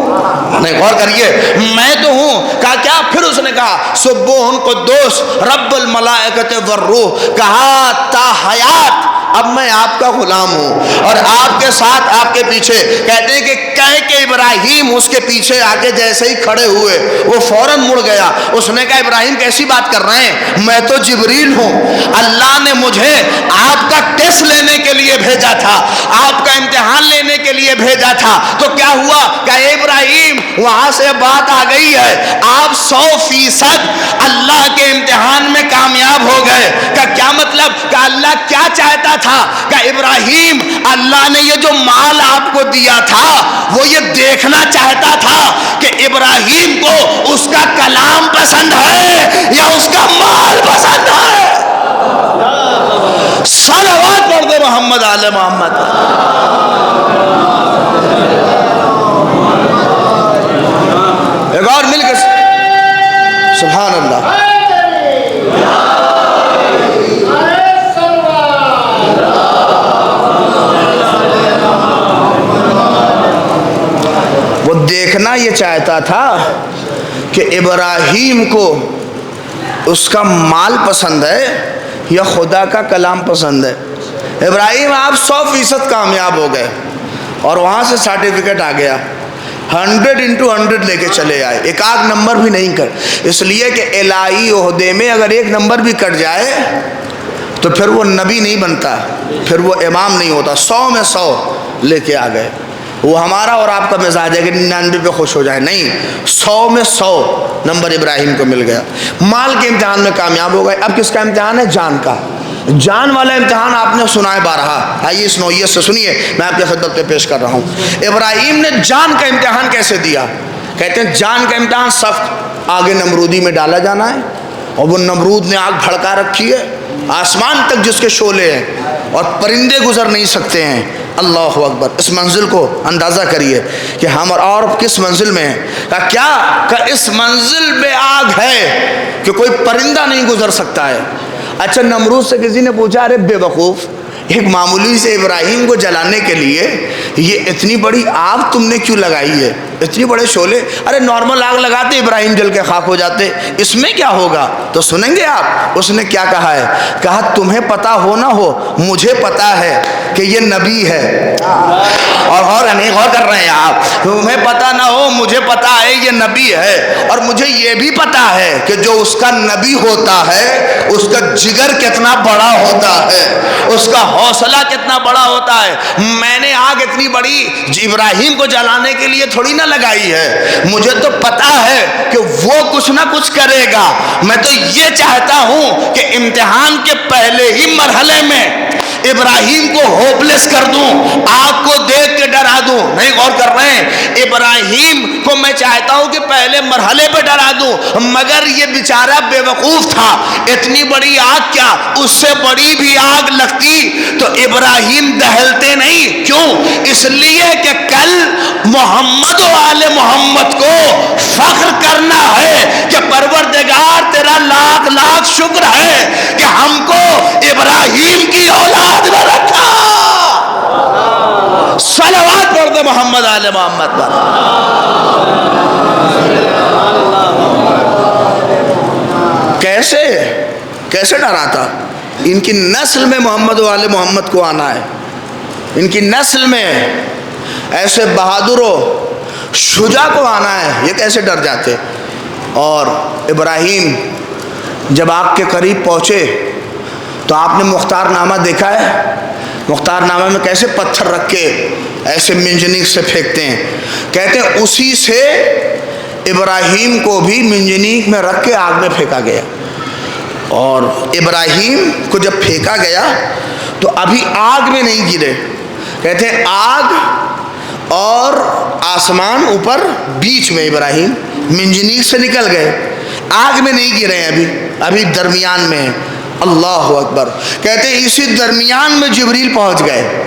نہیں غور کریے، میں تو ہوں. کہا کیا؟ پھر اس نے کہا سبوح قدوس رب الملائکۃ والروح. کہا تا حیات اب میں آپ کا غلام ہوں اور آپ کے ساتھ آپ کے پیچھے. کہتے ہیں کہ کہہ کے ابراہیم اس کے پیچھے آگے جیسے ہی کھڑے ہوئے وہ فوراً مڑ گیا. اس نے کہا ابراہیم کیسی بات کر رہے ہیں؟ میں تو جبریل ہوں. اللہ نے مجھے آپ کا ٹیسٹ لینے کے لیے بھیجا تھا، آپ کا امتحان لینے کے لیے بھیجا تھا. تو کیا ہوا؟ کہ ابراہیم وہاں سے بات آ گئی ہے، آپ 100% اللہ کے امتحان میں کامیاب ہو گئے. کا کیا مطلب؟ کہ اللہ کیا چاہتا تھا؟ کہ ابراہیم اللہ نے یہ جو مال آپ کو دیا تھا وہ یہ دیکھنا چاہتا تھا کہ ابراہیم کو اس کا کلام پسند ہے یا اس کا مال پسند ہے. صلوات پڑھ دے محمد آل محمد. ایک اور مل کے سبحان اللہ. وہ دیکھنا یہ چاہتا تھا کہ ابراہیم کو اس کا مال پسند ہے یا خدا کا کلام پسند ہے. ابراہیم آپ 100% کامیاب ہو گئے اور وہاں سے سرٹیفکیٹ آ گیا, 100x100 لے کے چلے آئے, ایک آدھ نمبر بھی نہیں کر. اس لیے کہ الہی عہدے میں اگر ایک نمبر بھی کٹ جائے تو پھر وہ نبی نہیں بنتا, پھر وہ امام نہیں ہوتا. 100 میں 100 لے کے آ گئے. وہ ہمارا اور آپ کا مزاج ہے کہ 99 پہ خوش ہو جائے, نہیں, 100 میں 100 نمبر ابراہیم کو مل گیا. مال کے امتحان میں کامیاب ہو گئے. اب کس کا امتحان ہے؟ جان کا. جان والا امتحان آپ نے سنا ہے بارہا. آئیے اس نوعیت سے سنیے, میں آپ کے خدمت پہ پیش کر رہا ہوں. ابراہیم نے جان کا امتحان کیسے دیا؟ کہتے ہیں جان کا امتحان سخت. آگے نمرودی میں ڈالا جانا ہے اور وہ نمرود نے آگ بھڑکا رکھی ہے, آسمان تک جس کے شعلے ہیں اور پرندے گزر نہیں سکتے ہیں. اللہ اکبر. اس منزل کو اندازہ کریے کہ ہم اور کس منزل میں ہیں. کیا کہ اس منزل میں آگ ہے کہ کوئی پرندہ نہیں گزر سکتا ہے. اچھا, نمرود سے کسی نے پوچھا, ارے بے وقوف, ایک معمولی سے ابراہیم کو جلانے کے لیے یہ اتنی بڑی آگ تم نے کیوں لگائی ہے, اتنی بڑے شعلے؟ ارے نارمل آگ لگاتے ابراہیم جل کے خاک ہو جاتے, اس میں کیا ہوگا؟ تو سنیں گے آپ اس نے کیا کہا ہے. کہا تمہیں پتا ہو نہ ہو, مجھے پتا ہے کہ یہ نبی ہے. اور غور کر رہے ہیں آپ, تمہیں پتا نہ ہو مجھے پتا ہے یہ نبی ہے, اور مجھے یہ بھی پتا ہے کہ جو اس کا نبی ہوتا ہے اس کا جگر کتنا بڑا ہوتا ہے, اس کا حوصلہ کتنا بڑا ہوتا ہے. میں نے آگ اتنی بڑی ابراہیم کو جلانے کے لیے تھوڑی نہ لگائی ہے, مجھے تو پتا ہے کہ وہ کچھ نہ کچھ کرے گا. میں تو یہ چاہتا ہوں کہ امتحان کے پہلے ہی مرحلے میں ابراہیم کو ہوپلیس کر دوں, آگ کو دیکھ کے ڈرا دوں. نہیں غور کر رہے ہیں, ابراہیم کو میں چاہتا ہوں کہ پہلے مرحلے پہ ڈرا دوں, مگر یہ بیچارہ بے وقوف تھا. اتنی بڑی آگ کیا, اس سے بڑی بھی آگ لگتی تو ابراہیم دہلتے نہیں. کیوں؟ اس لیے کہ کل محمد و آل محمد کو فخر کرنا ہے کہ پروردگار تیرا لاکھ لاکھ شکر ہے کہ ہم کو ابراہیم کی اولاد میں رکھا. صلوات پڑھ دے محمد آل محمد پر. کیسے ڈرا تھا؟ ان کی نسل میں محمد و آل محمد کو آنا ہے, ان کی نسل میں ایسے بہادر و شجاع کو آنا ہے, یہ کیسے ڈر جاتے؟ اور ابراہیم جب آپ کے قریب پہنچے تو آپ نے مختار نامہ دیکھا ہے. مختار نامہ میں کیسے پتھر رکھ کے ایسے منجنیق سے پھینکتے ہیں. کہتے ہیں اسی سے ابراہیم کو بھی منجنیق میں رکھ کے آگ میں پھینکا گیا. اور ابراہیم کو جب پھینکا گیا تو ابھی آگ میں نہیں گرے. کہتے ہیں آگ اور آسمان اوپر, بیچ میں ابراہیم منجنیق سے نکل گئے, آگ میں نہیں گرے ہیں, ابھی درمیان میں ہیں. اللہ اکبر. کہتے ہیں اسی درمیان میں جبریل پہنچ گئے,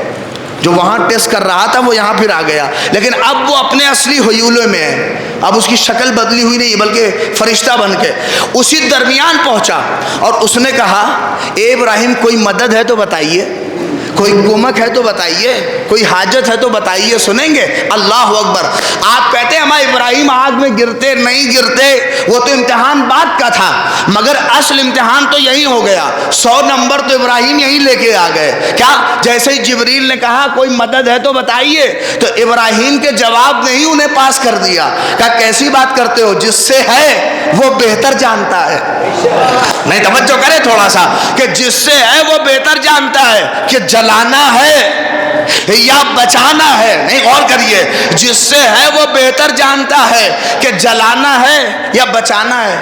جو وہاں ٹیسٹ کر رہا تھا وہ یہاں پھر آ گیا, لیکن اب وہ اپنے اصلی حیولے میں ہے, اب اس کی شکل بدلی ہوئی نہیں بلکہ فرشتہ بن کے اسی درمیان پہنچا. اور اس نے کہا اے ابراہیم کوئی مدد ہے تو بتائیے, کوئی کمک ہے تو بتائیے, کوئی حاجت ہے تو بتائیے, سنیں گے. اللہ اکبر. آپ کہتے ہیں ہمارے ابراہیم آگ میں گرتے نہیں گرتے, وہ تو امتحان بات کا تھا, مگر اصل امتحان تو یہی ہو گیا. 100 نمبر تو ابراہیم یہی لے کے آ گئے. کیا؟ جیسے ہی جبریل نے کہا کوئی مدد ہے تو بتائیے, تو ابراہیم کے جواب نے ہی انہیں پاس کر دیا. کہا کیسی بات کرتے ہو, جس سے ہے وہ بہتر جانتا ہے. نہیں توجہ کرے تھوڑا سا, کہ جس سے ہے وہ بہتر جانتا ہے کہ جلانا ہے یا بچانا ہے. نہیں غور کریے, جس سے ہے وہ بہتر جانتا ہے کہ جلانا ہے یا بچانا ہے.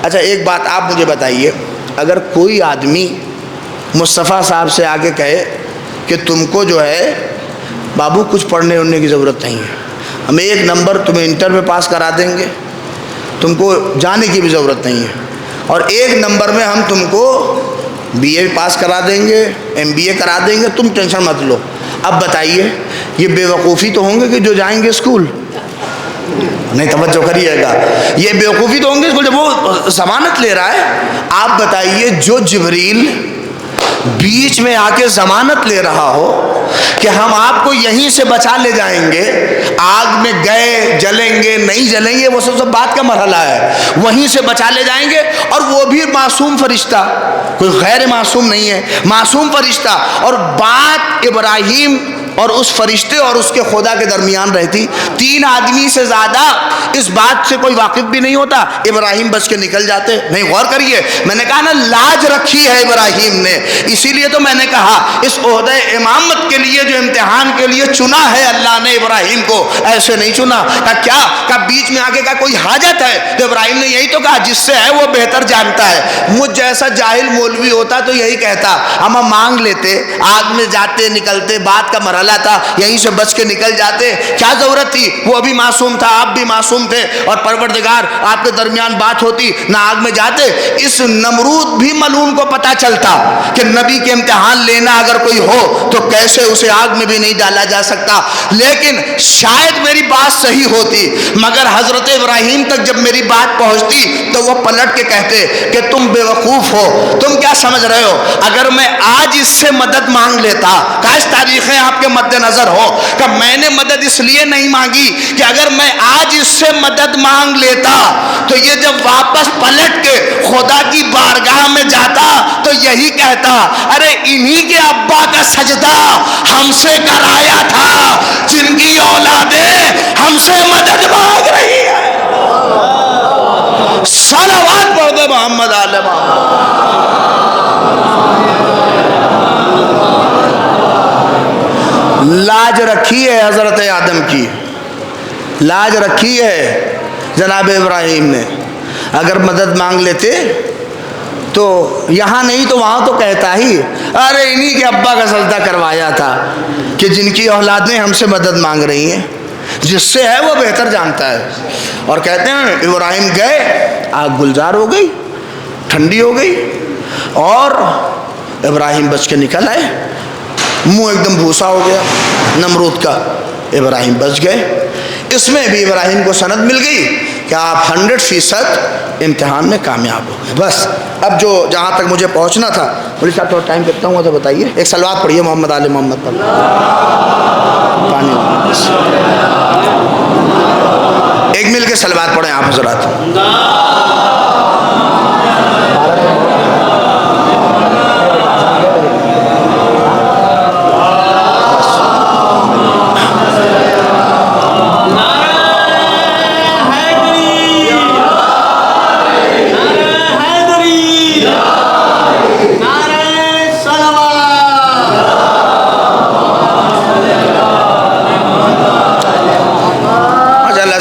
اچھا ایک بات آپ مجھے بتائیے, اگر کوئی آدمی مصطفیٰ صاحب سے آگے کہے کہ تم کو جو ہے بابو کچھ پڑھنے اڑنے کی ضرورت نہیں ہے, ہم 1 نمبر تمہیں انٹر میں پاس کرا دیں گے, تم کو جانے کی بھی ضرورت نہیں ہے, اور 1 نمبر میں ہم تم کو BA بھی پاس کرا دیں گے, MBA کرا دیں گے, تم ٹینشن مت لو. اب بتائیے یہ بے وقوفی تو ہوں گے کہ جو جائیں گے اسکول؟ نہیں, توجہ کریے گا, یہ بے وقوفی تو ہوں گے جب وہ ضمانت لے رہا ہے. آپ بتائیے جو جبریل بیچ میں آ کے ضمانت لے رہا ہو کہ ہم آپ کو یہیں سے بچا لے جائیں گے, آگ میں گئے جلیں گے نہیں جلیں گے وہ سب بات کا مرحلہ ہے, وہیں سے بچا لے جائیں گے, اور وہ بھی معصوم فرشتہ, کوئی غیر معصوم نہیں ہے, معصوم فرشتہ. اور بات ابراہیم اور اس فرشتے اور اس کے خدا کے درمیان رہتی. 3 آدمی سے زیادہ اس بات سے کوئی واقف بھی نہیں ہوتا, ابراہیم بچ کے نکل جاتے. نہیں, غور کریے, میں نے کہا نا لاج رکھی ہے ابراہیم نے, اسی لیے تو میں نے کہا اس عہدہ امامت کے لیے جو امتحان کے لیے چنا ہے اللہ نے ابراہیم کو, ایسے نہیں چنا. کیا بیچ میں آگے کا کوئی حاجت ہے؟ تو ابراہیم نے یہی تو کہا جس سے ہے وہ بہتر جانتا ہے. مجھ جیسا جاہل مولوی ہوتا تو یہی کہتا, ہم مانگ لیتے, آگ میں جاتے نکلتے, بات کا مرحلہ تھا, یہیں سے بچ کے نکل جاتے, کیا ضرورت تھی؟ وہ بھی معصوم تھا, آپ بھی معصوم تھے, اور پروردگار آپ کے درمیان بات ہوتی, نہ آگ میں جاتے. اس نمرود بھی ملعون کو پتا چلتا کہ نبی کے امتحان لینا اگر کوئی ہو تو کیسے اسے آگ میں بھی نہیں ڈالا جا سکتا. لیکن شاید میری بات صحیح ہوتی, مگر حضرت ابراہیم تک جب میری بات پہنچتی تو وہ پلٹ کے کہتے کہ تم بے وقوف ہو, تم کیا سمجھ رہے ہو؟ اگر میں آج اس سے مدد مانگ لیتا, کاش تاریخیں آپ کے مد نظر ہو کہ میں نے مدد اس لیے نہیں مانگی کہ اگر میں آج اس سے مدد مانگ لیتا تو یہ جب واپس پلٹ کے خدا کی بارگاہ میں جاتا تو یہی کہتا, ارے انہی کے ابا کا سجدہ ہم سے کرایا تھا جن کی اولادیں ہم سے مدد مانگ رہی ہے. صلوات پڑھ دے محمد آل محمد. لاج رکھی ہے حضرت آدم کی, لاج رکھی ہے جناب ابراہیم نے. اگر مدد مانگ لیتے تو یہاں نہیں تو وہاں تو کہتا ہی, ارے انہی کے ابا کا سجدہ کروایا تھا کہ جن کی اولادیں ہم سے مدد مانگ رہی ہیں, جس سے ہے وہ بہتر جانتا ہے. اور کہتے ہیں ابراہیم گئے, آگ گلزار ہو گئی, ٹھنڈی ہو گئی, اور ابراہیم بچ کے نکل آئے. منہ ایک دم بھوسا ہو گیا نمرود کا, ابراہیم بچ گئے. اس میں بھی ابراہیم کو سند مل گئی کہ آپ 100% امتحان میں کامیاب ہو گئے. بس اب جو جہاں تک مجھے پہنچنا تھا, مولوی صاحب تھوڑا ٹائم کتنا ہوا تھا بتائیے؟ ایک صلوات پڑھیے محمد آل محمد پر. پانی ایک مل کے صلوات پڑھیں آپ حضرات.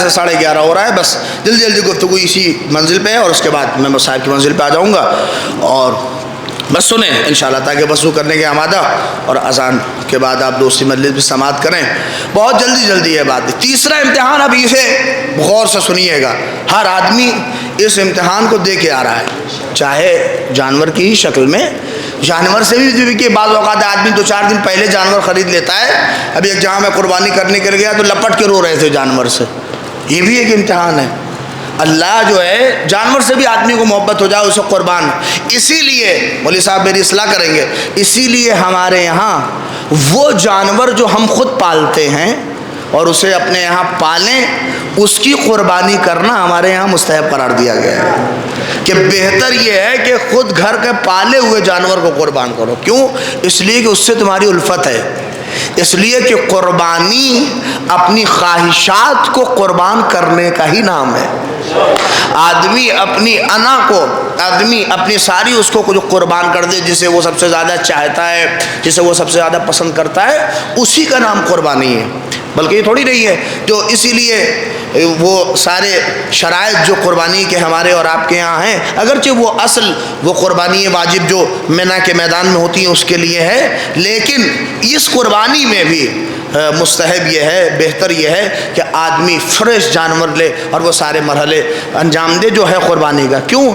سے 11:30 ہو رہا ہے, بس جلدی جلدی گفتگو اسی منزل پہ ہے, اور اس کے بعد میں صاحب کی منزل پہ آ جاؤں گا. اور بس سنیں انشاءاللہ, تاکہ وضو کرنے کے آمادہ, اور اذان کے بعد آپ دوسری مجلس بھی سماعت کریں. بہت جلدی جلدی ہے بات. تیسرا امتحان, اب اسے غور سے سنیے گا. ہر آدمی اس امتحان کو دے کے آ رہا ہے, چاہے جانور کی ہی شکل میں, جانور سے بھی کہ بعض اوقات آدمی 2-4 دن پہلے جانور خرید لیتا ہے. ابھی ایک جہاں میں قربانی کرنے کے لیے گیا تو لپٹ کے رو رہے تھے جانور سے. یہ بھی ایک امتحان ہے. اللہ جو ہے جانور سے بھی آدمی کو محبت ہو جائے, اسے قربان. اسی لیے مولوی صاحب میری اصلاح کریں گے, اسی لیے ہمارے یہاں وہ جانور جو ہم خود پالتے ہیں اور اسے اپنے یہاں پالیں, اس کی قربانی کرنا ہمارے یہاں مستحب قرار دیا گیا ہے. کہ بہتر یہ ہے کہ خود گھر کے پالے ہوئے جانور کو قربان کرو. کیوں؟ اس لیے کہ اس سے تمہاری الفت ہے. اس لیے کہ قربانی اپنی خواہشات کو قربان کرنے کا ہی نام ہے. آدمی اپنی انا کو, آدمی اپنی ساری اس کو جو قربان کر دے, جسے وہ سب سے زیادہ چاہتا ہے, جسے وہ سب سے زیادہ پسند کرتا ہے, اسی کا نام قربانی ہے. بلکہ یہ تھوڑی نہیں ہے جو اسی لیے وہ سارے شرائط جو قربانی کے ہمارے اور آپ کے یہاں ہیں, اگرچہ وہ اصل وہ قربانی واجب جو مینا کے میدان میں ہوتی ہیں اس کے لیے ہے, لیکن اس قربانی میں بھی مستحب یہ ہے، بہتر یہ ہے کہ آدمی فریش جانور لے اور وہ سارے مرحلے انجام دے جو ہے قربانی کا. کیوں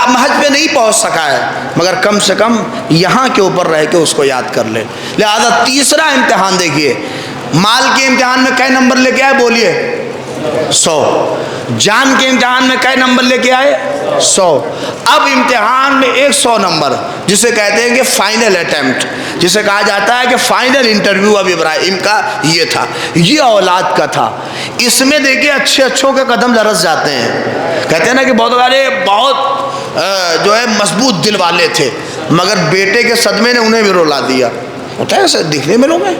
محج پہ نہیں پہنچ سکا ہے مگر کم سے کم یہاں کے اوپر رہ کے اس کو یاد کر لے. لہذا تیسرا امتحان دیکھیے، مال کے امتحان میں کئے نمبر لے کے آئے بولیے؟ 100. جان کے امتحان میں کئے نمبر لے کے آئے؟ 100. اب امتحان میں 100 نمبر جسے کہتے ہیں کہ فائنل اٹیمپٹ، جسے کہا جاتا ہے کہ فائنل انٹرویو اب ابراہیم کا یہ تھا، یہ اولاد کا تھا. اس میں دیکھیے اچھے اچھوں کے قدم لرز جاتے ہیں. کہتے ہیں نا کہ بہت والے بہت جو ہے مضبوط دل والے تھے مگر بیٹے کے صدمے نے انہیں بھی رلا دیا. ہوتا ہے ایسے دیکھنے میں لوگ ہیں.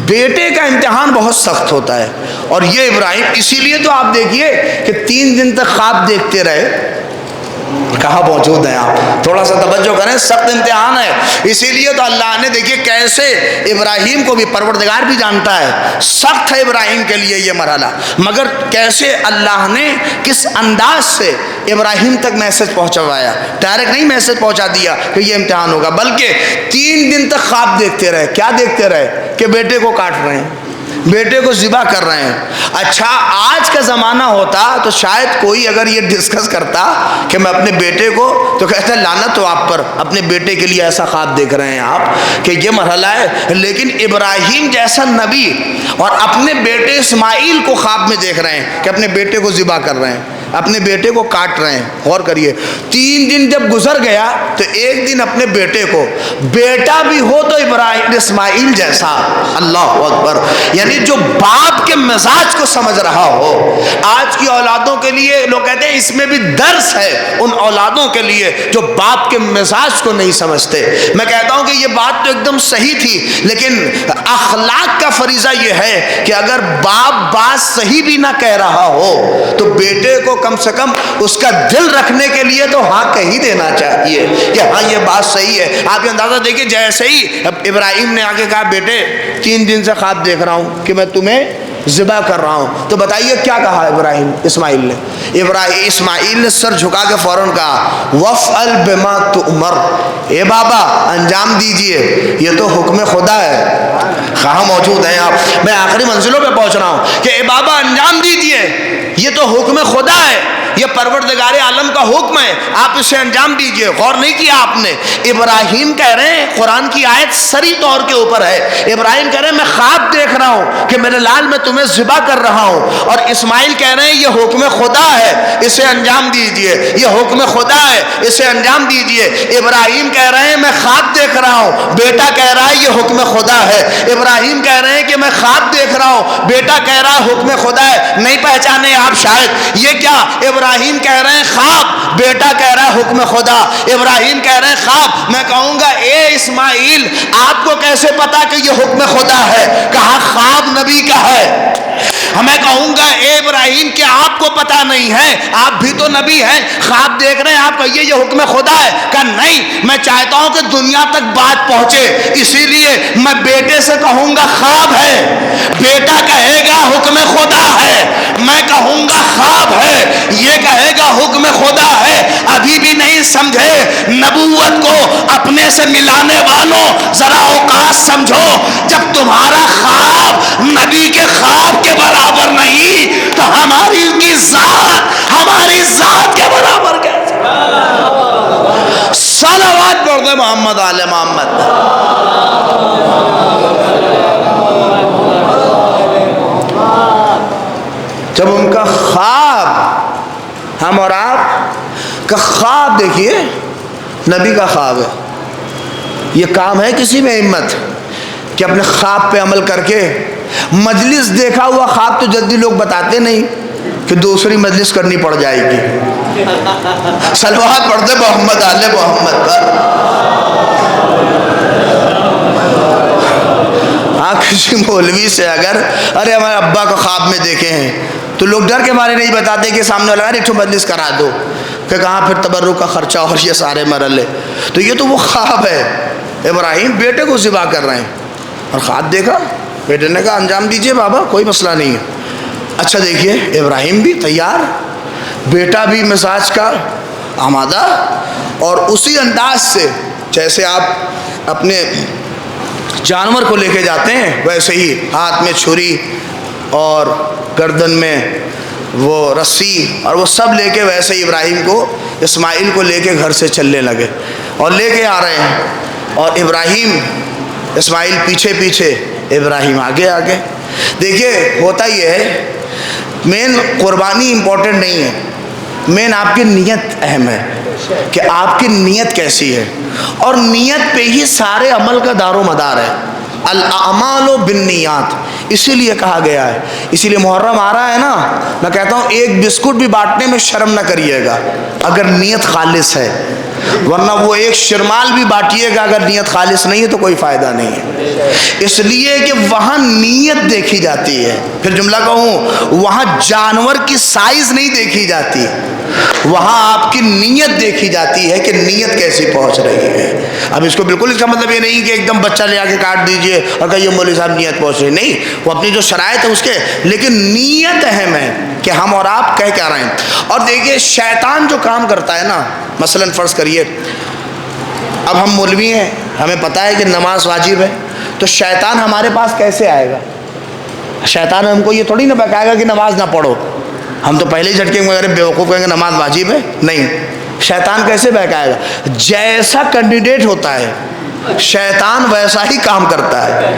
بیٹے کا امتحان بہت سخت ہوتا ہے اور یہ ابراہیم اسی لیے تو آپ دیکھیے کہ 3 دن تک خواب دیکھتے رہے. کہاں موجود ہیں آپ؟ تھوڑا سا توجہ کریں، سخت امتحان ہے. اسی لیے تو اللہ نے دیکھیے کیسے ابراہیم کو بھی پروردگار بھی جانتا ہے سخت ہے ابراہیم کے لیے یہ مرحلہ، مگر کیسے اللہ نے کس انداز سے ابراہیم تک میسج پہنچوایا. ڈائریکٹ نہیں میسج پہنچا دیا کہ یہ امتحان ہوگا، بلکہ 3 دن تک خواب دیکھتے رہے. کیا دیکھتے رہے؟ کہ بیٹے کو کاٹ رہے ہیں، بیٹے کو ذبح کر رہے ہیں. اچھا آج کا زمانہ ہوتا تو شاید کوئی اگر یہ ڈسکس کرتا کہ میں اپنے بیٹے کو، تو کہتا ہے لعنت ہو آپ پر، اپنے بیٹے کے لیے ایسا خواب دیکھ رہے ہیں آپ کہ یہ مرحلہ ہے. لیکن ابراہیم جیسا نبی اور اپنے بیٹے اسماعیل کو خواب میں دیکھ رہے ہیں کہ اپنے بیٹے کو ذبح کر رہے ہیں، اپنے بیٹے کو کاٹ رہے ہیں. غور کریے 3 دن جب گزر گیا تو ایک دن اپنے بیٹے کو، بیٹا بھی ہو تو ابراہیم اسماعیل جیسا، اللہ اکبر، یعنی جو باپ کے مزاج کو سمجھ رہا ہو. آج کی اولادوں کے لیے لوگ کہتے ہیں اس میں بھی درس ہے ان اولادوں کے لیے جو باپ کے مزاج کو نہیں سمجھتے. میں کہتا ہوں کہ یہ بات تو ایک دم صحیح تھی، لیکن اخلاق کا فریضہ یہ ہے کہ اگر باپ بات صحیح بھی نہ کہہ رہا ہو تو بیٹے کو کم سے کم اس کا دل رکھنے کے لیے تو ہاں کہہ ہی دینا چاہیے کہ ہاں یہ بات صحیح ہے. آپ یہ اندازہ دیکھیے جیسے ہی ابراہیم نے آگے کہا بیٹے 3 دن سے خواب دیکھ رہا ہوں کہ میں تمہیں ذبح کر رہا ہوں، تو بتائیے کیا کہا ابراہیم اسماعیل نے؟ اسماعیل نے سر جھکا کے فوراً کہا وَافْعَلْ بِمَا تُؤْمَرْ، اے بابا انجام دیجئے، یہ تو حکم خدا ہے. کہاں موجود ہیں آپ؟ میں آخری منزلوں پہ پہنچ رہا ہوں کہ اے بابا انجام دیجئے، یہ تو حکم خدا ہے، یہ پروردگار عالم کا حکم ہے، آپ اسے انجام دیجئے. غور نہیں کیا آپ نے؟ ابراہیم کہہ رہے ہیں، قرآن کی آیت سری طور کے اوپر ہے، ابراہیم کہہ رہے ہیں میں خواب دیکھ رہا ہوں کہ میرے لال میں تمہیں ذبح کر رہا ہوں، اور اسماعیل کہہ رہے ہیں یہ حکم خدا ہے اسے انجام دیجئے، یہ حکم خدا ہے اسے انجام دیجئے. ابراہیم کہہ رہے ہیں میں خواب دیکھ رہا ہوں، بیٹا کہہ رہا ہے یہ حکم خدا ہے. ابراہیم کہہ رہے ہیں کہ میں خواب دیکھ رہا ہوں، بیٹا کہہ رہا ہے حکم خدا ہے. نہیں پہچانے آپ شاید یہ کیا؟ ابراہیم کہہ رہے ہیں خواب، بیٹا کہہ رہا ہے حکم خدا. ابراہیم کہہ رہے ہیں خواب، میں کہوں گا اے اسماعیل آپ کو کیسے پتا کہ یہ حکم خدا ہے؟ کہا خواب نبی کا ہے. میں کہوں گا اے ابراہیم کہ آپ کو پتا نہیں ہے، آپ بھی تو نبی ہیں، خواب دیکھ رہے ہیں آپ کہیے یہ حکم خدا ہے. کہا نہیں، میں چاہتا ہوں کہ دنیا تک بات پہنچے، اسی لیے میں بیٹے سے کہوں گا خواب ہے، بیٹا کہے گا حکم خدا ہے، میں کہوں گا خواب ہے، یہ کہے گا حکم خدا ہے. ابھی بھی نہیں سمجھے نبوت کو اپنے سے ملانے والوں، ذرا اوقات سمجھو. جب تمہارا خواب نبی کے خواب کے برابر نہیں تو ہماری ذات کے برابر کیسے؟ صلوات پڑھ دے محمد آل محمد. جب ان کا خواب، ہم اور آپ کا خواب دیکھیے نبی کا خواب ہے. یہ کام ہے کسی میں ہمت کہ اپنے خواب پہ عمل کر کے، مجلس دیکھا ہوا خواب تو جلدی لوگ بتاتے نہیں کہ دوسری مجلس کرنی پڑ جائے گی. صلوات پڑھتے محمد آل محمد پر. ہاں کسی مولوی سے اگر ارے ہمارے ابا کو خواب میں دیکھے ہیں تو لوگ ڈر کے مارے نہیں بتاتے کہ سامنے والا ایک مجلس کرا دو، کہ کہاں پھر تبرک کا خرچہ اور یہ سارے مرحلے. تو یہ تو وہ خواب ہے. ابراہیم بیٹے کو ذبح کر رہے ہیں اور خواب دیکھا، بیٹے نے کہا انجام دیجئے بابا کوئی مسئلہ نہیں ہے. اچھا دیکھیے ابراہیم بھی تیار، بیٹا بھی مزاج کا آمادہ، اور اسی انداز سے جیسے آپ اپنے جانور کو لے کے جاتے ہیں ویسے ہی ہاتھ میں چھری اور گردن میں وہ رسی اور وہ سب لے کے ویسے ہی ابراہیم کو اسماعیل کو لے کے گھر سے چلنے لگے اور لے کے آ رہے ہیں، اور ابراہیم اسماعیل پیچھے پیچھے، ابراہیم آگے آگے۔ دیکھیے ہوتا یہ ہے، مین قربانی امپورٹنٹ نہیں ہے، مین آپ کی نیت اہم ہے کہ آپ کی نیت کیسی ہے، اور نیت پہ ہی سارے عمل کا دار و مدار ہے۔ الاعمال بالنیات، اسی لیے کہا گیا ہے، اسی لیے محرم آ رہا ہے نا، میں کہتا ہوں ایک بسکٹ بھی بانٹنے میں شرم نہ کریے گا اگر نیت خالص ہے، ورنہ وہ ایک شرمال بھی بانٹیے گا اگر نیت خالص نہیں ہے تو کوئی فائدہ نہیں ہے۔ اس لیے کہ وہاں نیت دیکھی جاتی ہے، پھر جملہ کہوں، وہاں جانور کی سائز نہیں دیکھی جاتی، وہاں آپ کی نیت دیکھی جاتی ہے کہ نیت کیسی پہنچ رہی ہے۔ اب اس کو بالکل اس کا مطلب یہ نہیں کہ ایک دم بچہ لے آ کے کاٹ دیجئے اور کہیے مولوی صاحب نیت پہنچ رہی، نہیں، وہ اپنی جو شرائط ہے اس کے، لیکن نیت اہم ہے کہ ہم اور آپ کہہ کیا رہے ہیں۔ اور دیکھیے شیطان جو کام کرتا ہے نا، مثلا فرض کریے اب ہم مولوی ہیں، ہمیں پتہ ہے کہ نماز واجب ہے، تو شیطان ہمارے پاس کیسے آئے گا؟ شیطان ہم کو یہ تھوڑی نہ بتائے گا کہ نماز نہ پڑھو، ہم تو پہلے ہی جھٹکیں گے، اگر بیوقوف کہیں گے نماز واجب ہے، نہیں، شیطان کیسے بہکائے گا؟ جیسا کینڈیڈیٹ ہوتا ہے شیطان ویسا ہی کام کرتا ہے۔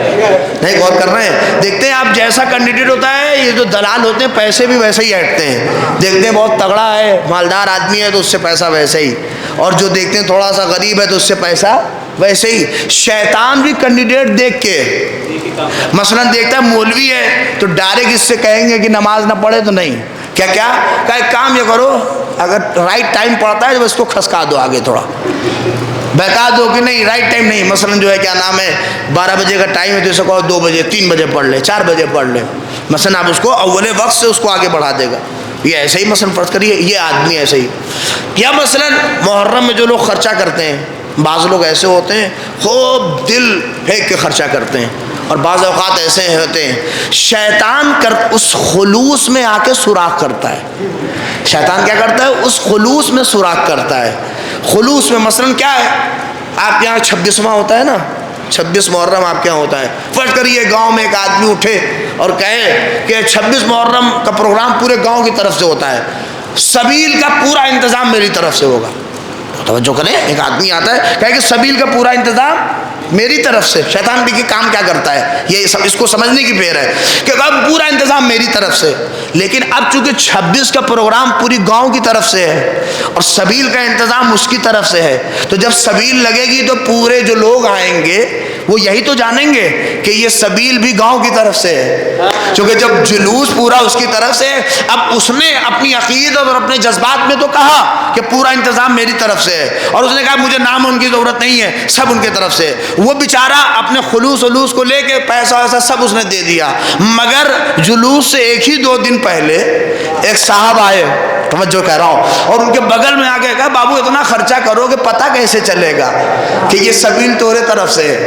نہیں غور کر رہے ہیں؟ دیکھتے ہیں آپ جیسا کینڈیڈیٹ ہوتا ہے، یہ جو دلال ہوتے ہیں پیسے بھی ویسے ہی ہٹتے ہیں، دیکھتے ہیں بہت تگڑا ہے مالدار آدمی ہے تو اس سے پیسہ ویسے ہی، اور جو دیکھتے ہیں تھوڑا سا غریب ہے تو اس سے پیسہ ویسے ہی۔ شیطان بھی کینڈیڈیٹ دیکھ کے مثلا دیکھتا ہے مولوی ہے تو ڈائریکٹ اس سے کہیں گے کہ نماز نہ پڑھے تو نہیں، کیا کہ ایک کام یہ کرو، اگر رائٹ ٹائم پڑتا ہے تو اس کو کھسکا دو آگے، تھوڑا بتا دو کہ نہیں رائٹ ٹائم نہیں، مثلا جو ہے کیا نام ہے 12 بجے کا ٹائم ہے تو اسے کہو 2 بجے 3 بجے پڑھ لے، 4 بجے پڑھ لے، مثلا آپ اس کو اول وقت سے اس کو آگے بڑھا دے گا۔ یہ ایسے ہی مثلا فرض کریے یہ آدمی ایسے ہی، یا مثلا محرم میں جو لوگ خرچہ کرتے ہیں، بعض لوگ ایسے ہوتے ہیں خوب دل پھینک کے خرچہ کرتے ہیں، اور بعض اوقات ایسے ہوتے ہیں شیطان اس خلوص میں آ کے سوراخ کرتا ہے۔ شیطان کیا کرتا ہے؟ اس خلوص میں سوراخ کرتا ہے۔ خلوص میں مثلا کیا ہے، آپ کے یہاں 26واں ہوتا ہے نا، 26 محرم آپ کے یہاں ہوتا ہے، فرض کریے گاؤں میں ایک آدمی اٹھے اور کہے کہ 26 محرم کا پروگرام پورے گاؤں کی طرف سے ہوتا ہے، سبیل کا پورا انتظام میری طرف سے ہوگا۔ توجہ کریں، ایک آدمی آتا ہے کہے کہ سبیل کا پورا انتظام میری طرف سے، شیطان بھی کام کیا کرتا ہے، یہ اس کو سمجھنے کی پھیر ہے کہ اب پورا انتظام میری طرف سے، لیکن اب چونکہ 26 کا پروگرام پوری گاؤں کی طرف سے ہے اور سبیل کا انتظام اس کی طرف سے ہے، تو جب سبیل لگے گی تو پورے جو لوگ آئیں گے وہ یہی تو جانیں گے کہ یہ سبیل بھی گاؤں کی طرف سے ہے، چونکہ جب جلوس پورا اس کی طرف سے ہے، اب اس نے اپنی عقیدت اور اپنے جذبات میں تو کہا کہ پورا انتظام میری طرف سے ہے، اور اس نے کہا مجھے نام ان کی ضرورت نہیں ہے، سب ان کی طرف سے ہے۔ وہ بیچارہ اپنے خلوص کو لے کے پیسہ ویسا سب اس نے دے دیا، مگر جلوس سے ایک ہی 2 دن پہلے ایک صاحب آئے، توجہ کہہ رہا ہوں، اور ان کے بغل میں آ کے کہا بابو اتنا خرچہ کرو کہ پتہ کیسے چلے گا کہ یہ سبیل تمہارے طرف سے ہے،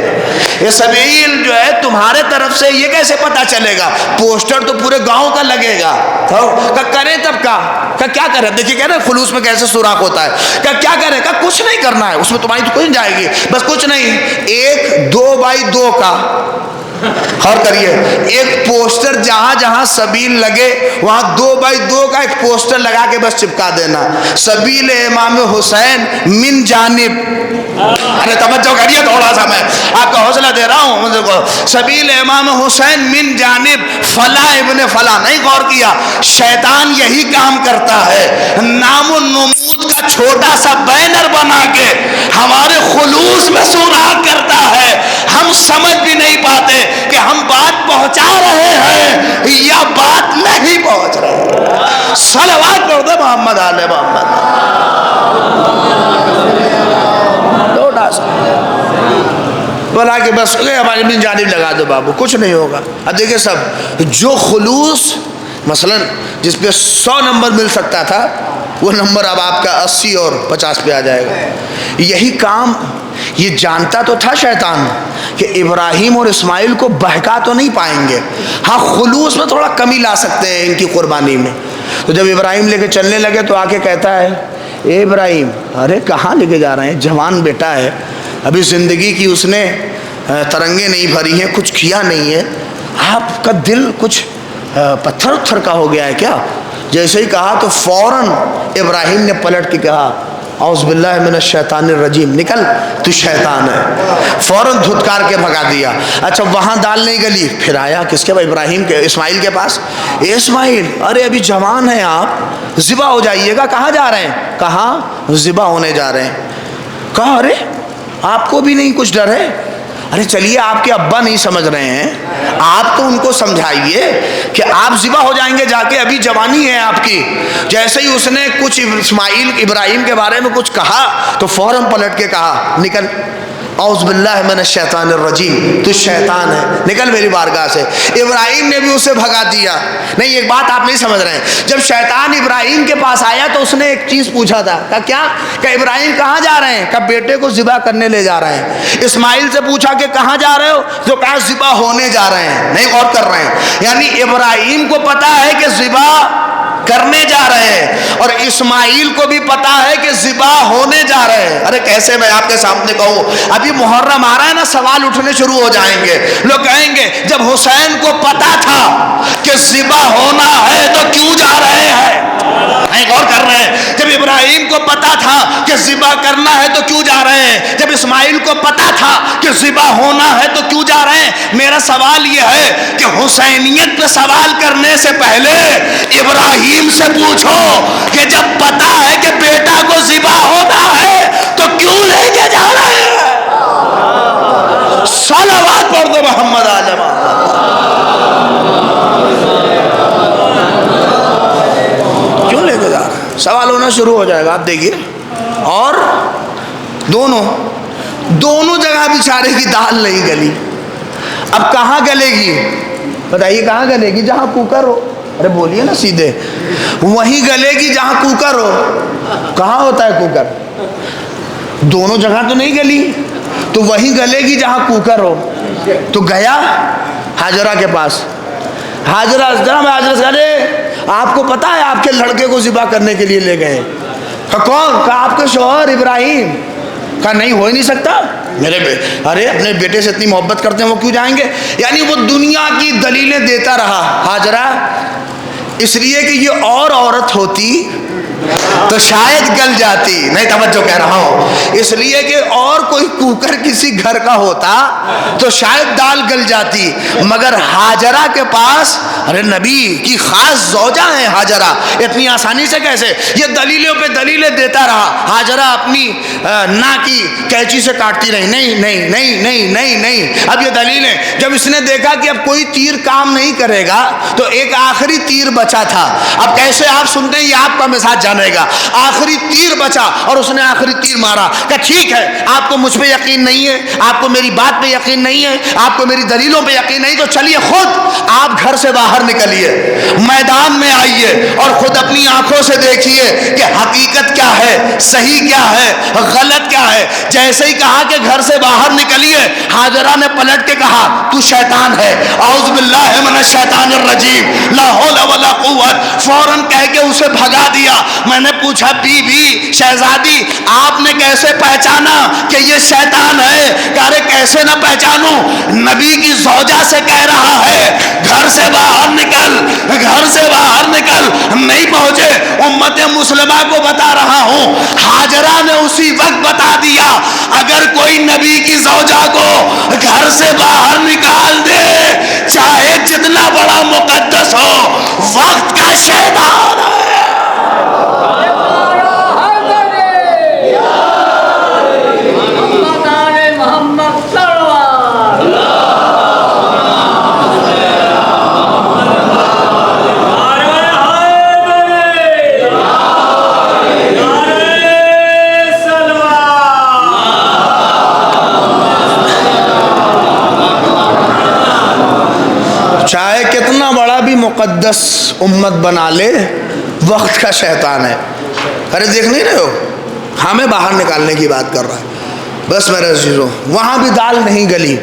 یہ سبیل جو ہے تمہارے طرف سے، یہ کیسے پتہ چلے گا؟ پوسٹر تو پورے گاؤں کا لگے گا، کریں تب کا کیا کریں؟ دیکھیے کہہ رہے خلوص میں کیسے سوراخ ہوتا ہے، کیا کریں؟ کچھ نہیں کرنا ہے، اس میں تمہاری تو کوئی نہیں جائے گی، بس کچھ نہیں، ایک 2x2 کا، غور کریے، ایک پوسٹر جہاں جہاں سبیل لگے وہاں 2x2 کا ایک پوسٹر لگا کے بس چپکا دینا، سبیل امام حسین من جانب، ارے توجہ کریے تھوڑا سا، میں آپ کا حوصلہ دے رہا ہوں، سبیل امام حسین من جانب فلاں ابن فلاں، نہیں غور کیا؟ شیطان یہی کام کرتا ہے، نام و نمود کا چھوٹا سا بینر بنا کے ہمارے خلوص میں سوراخ کرتا ہے، ہم سمجھ بھی نہیں پاتے کہ ہم بات پہنچا رہے ہیں یا بات نہیں پہنچ رہے۔ صلوات پڑھ دے محمد آل محمد، بولا کہ بس ہماری اپنی جانب لگا دو بابو، کچھ نہیں ہوگا۔ اب دیکھیں سب جو خلوص مثلا جس پہ 100 نمبر مل سکتا تھا وہ نمبر اب آپ کا 80 اور 50 پہ آ جائے گا۔ یہی کام یہ جانتا تو تھا شیطان کہ ابراہیم اور اسماعیل کو بہکا تو نہیں پائیں گے، ہاں خلوص میں تھوڑا کمی لا سکتے ہیں ان کی قربانی میں۔ تو جب ابراہیم لے کے چلنے لگے تو آ کے کہتا ہے اے ابراہیم، ارے کہاں لے کے جا رہے ہیں؟ جوان بیٹا ہے، ابھی زندگی کی اس نے ترنگیں نہیں بھری ہیں، کچھ کیا نہیں ہے، آپ کا دل کچھ پتھر اتھر کا ہو گیا ہے کیا؟ جیسے ہی کہا تو فوراً ابراہیم نے پلٹ کے کہا اعوذ باللہ من الشیطان الرجیم، نکل تو شیطان ہے، فوراً دھتکار کے بھگا دیا۔ اچھا وہاں دال نہیں گلی، پھر آیا کس کے؟ ابراہیم کے، اسماعیل کے پاس۔ اسماعیل ارے ابھی جوان ہیں آپ، ذبح ہو جائیے گا، کہاں جا رہے ہیں؟ کہاں ذبح ہونے جا رہے ہیں۔ کہا ارے آپ کو بھی نہیں کچھ ڈر ہے؟ ارے چلیے آپ کے ابا نہیں سمجھ رہے ہیں، آپ تو ان کو سمجھائیے کہ آپ ذبح ہو جائیں گے جا کے، ابھی جوانی ہے آپ کی۔ جیسے ہی اس نے کچھ اسماعیل ابراہیم کے بارے میں کچھ کہا تو فوراً پلٹ کے کہا نکل اعوذ باللہ من الشیطان الرجیم، تو شیطان ہے، نکل میری بارگاہ سے۔ ابراہیم نے بھی اسے بھگا دیا۔ نہیں ایک بات آپ نہیں سمجھ رہے ہیں، جب شیطان ابراہیم کے پاس آیا تو اس نے ایک چیز پوچھا تھا، کہا کیا؟ کہ ابراہیم کہاں جا رہے ہیں؟ کہا بیٹے کو ذبح کرنے لے جا رہے ہیں۔ اسماعیل سے پوچھا کہ کہاں جا رہے ہو؟ تو کہا ذبح ہونے جا رہے ہیں۔ نہیں غور کر رہے ہیں، یعنی ابراہیم کو پتا ہے کہ ذبح کرنے جا رہے ہیں، اور اسماعیل کو بھی پتا ہے کہ ذبح ہونے جا رہے ہیں۔ ارے کیسے میں آپ کے سامنے کہوں، ابھی محرم آ رہا ہے نا، سوال اٹھنے شروع ہو جائیں گے، لوگ کہیں گے جب حسین کو پتا تھا کہ ذبح ہونا ہے تو کیوں جا رہے ہیں؟ غور کر رہے ہیں، جب ابراہیم کو پتا تھا کہ ذبح کرنا ہے تو کیوں جا رہے ہیں؟ جب اسماعیل کو پتا تھا کہ ذبح ہونا ہے تو کیوں جا رہے ہیں؟ میرا سوال یہ ہے کہ حسینیت پہ سوال کرنے سے پہلے ابراہیم سے پوچھو کہ جب پتا ہے کہ بیٹا کو ذبح ہونا ہے تو کیوں لے کے جا رہے ہیں؟ صلوات پڑھ دو محمد آل محمد۔ کیوں لے کے جا رہے ہیں؟ سوال ہونا شروع ہو جائے گا، آپ دیکھیے۔ اور دونوں جگہ بیچارے کی دال نہیں گلی۔ اب کہاں گلے گی بتائیے؟ کہاں گلے گی؟ جہاں کوکر ہو۔ ارے بولیے نا سیدھے، وہیں گلے گی جہاں کوکر ہو۔ کہاں ہوتا ہے کوکر؟ دونوں جگہ تو نہیں گلی، تو وہیں گلے گی جہاں کوکر ہو۔ تو گیا ہاجرہ کے پاس، ہاجرہ جناب حاجرہ سے، ارے آپ کو پتا ہے آپ کے لڑکے کو ذبح کرنے کے لیے لے گئے؟ کہا کون؟ کہا آپ کے شوہر ابراہیم۔ کہا نہیں ہو ہی نہیں سکتا، میرے ارے اپنے بیٹے سے اتنی محبت کرتے ہیں، وہ کیوں جائیں گے؟ یعنی وہ دنیا کی دلیلیں دیتا رہا ہاجرہ، اس لیے کہ یہ اور عورت ہوتی تو شاید گل جاتی۔ نہیں توجہ کہہ رہا ہوں، اس لیے کہ اور کوئی کوکر کسی گھر کا ہوتا تو شاید دال گل جاتی، مگر ہاجرہ کے پاس، ارے نبی کی خاص زوجہ ہیں ہاجرہ، اتنی آسانی سے کیسے؟ یہ دلیلوں پہ دلیلیں دیتا رہا۔ ہاجرہ اپنی نا کی کینچی سے کاٹتی رہی، نہیں نہیں نہیں نہیں نہیں نہیں، اب یہ دلیلیں۔ جب اس نے دیکھا کہ اب کوئی تیر کام نہیں کرے گا تو ایک آخری تیر بچا تھا۔ اب کیسے آپ سنتے ہیں یہ آپ کا مزاج جانے گا۔ آخری تیر بچا اور اس نے آخری تیر مارا کہ ٹھیک ہے آپ کو مجھ پہ یقین نہیں ہے، آپ کو میری بات پہ یقین نہیں ہے، آپ کو میری دلیلوں پہ یقین نہیں، تو چلیے خود آپ گھر سے باہر نکلیے، میدان میں آئیے اور خود اپنی آنکھوں سے دیکھیے کہ حقیقت کیا ہے، صحیح کیا ہے، غلط کیا ہے۔ جیسے ہی کہا کہ گھر سے باہر نکلیے، ہاجرہ نے پلٹ کے کہا تو شیطان ہے، اعوذ باللہ من الشیطان الرجیم، لا حول ولا قوت، فوراً کہہ کے اسے بھگا دیا۔ میں نے پوچھا بی بی شہزادی آپ نے کیسے پہچانا کہ یہ شیطان ہے؟ کہہ رہے کیسے نہ پہچانوں، نبی کی زوجہ سے کہہ رہا ہے گھر سے باہر نکل، گھر سے باہر نکل، نہیں پہنچے، امت مسلمہ کو بتا رہا ہوں۔ ہاجرہ نے اسی وقت بتا دیا، اگر کوئی نبی کی زوجہ کو گھر سے باہر نکال دے، چاہے جتنا بڑا مقدس ہو، وقت کا شیطان ہے۔ چاہے کتنا بڑا بھی مقدس امت بنا لے، وقت کا شیطان ہے۔ ارے دیکھ نہیں رہے ہو، ہمیں باہر نکالنے کی بات کر رہا ہے۔ بس میرے عزیزوں، وہاں بھی دال نہیں گلی۔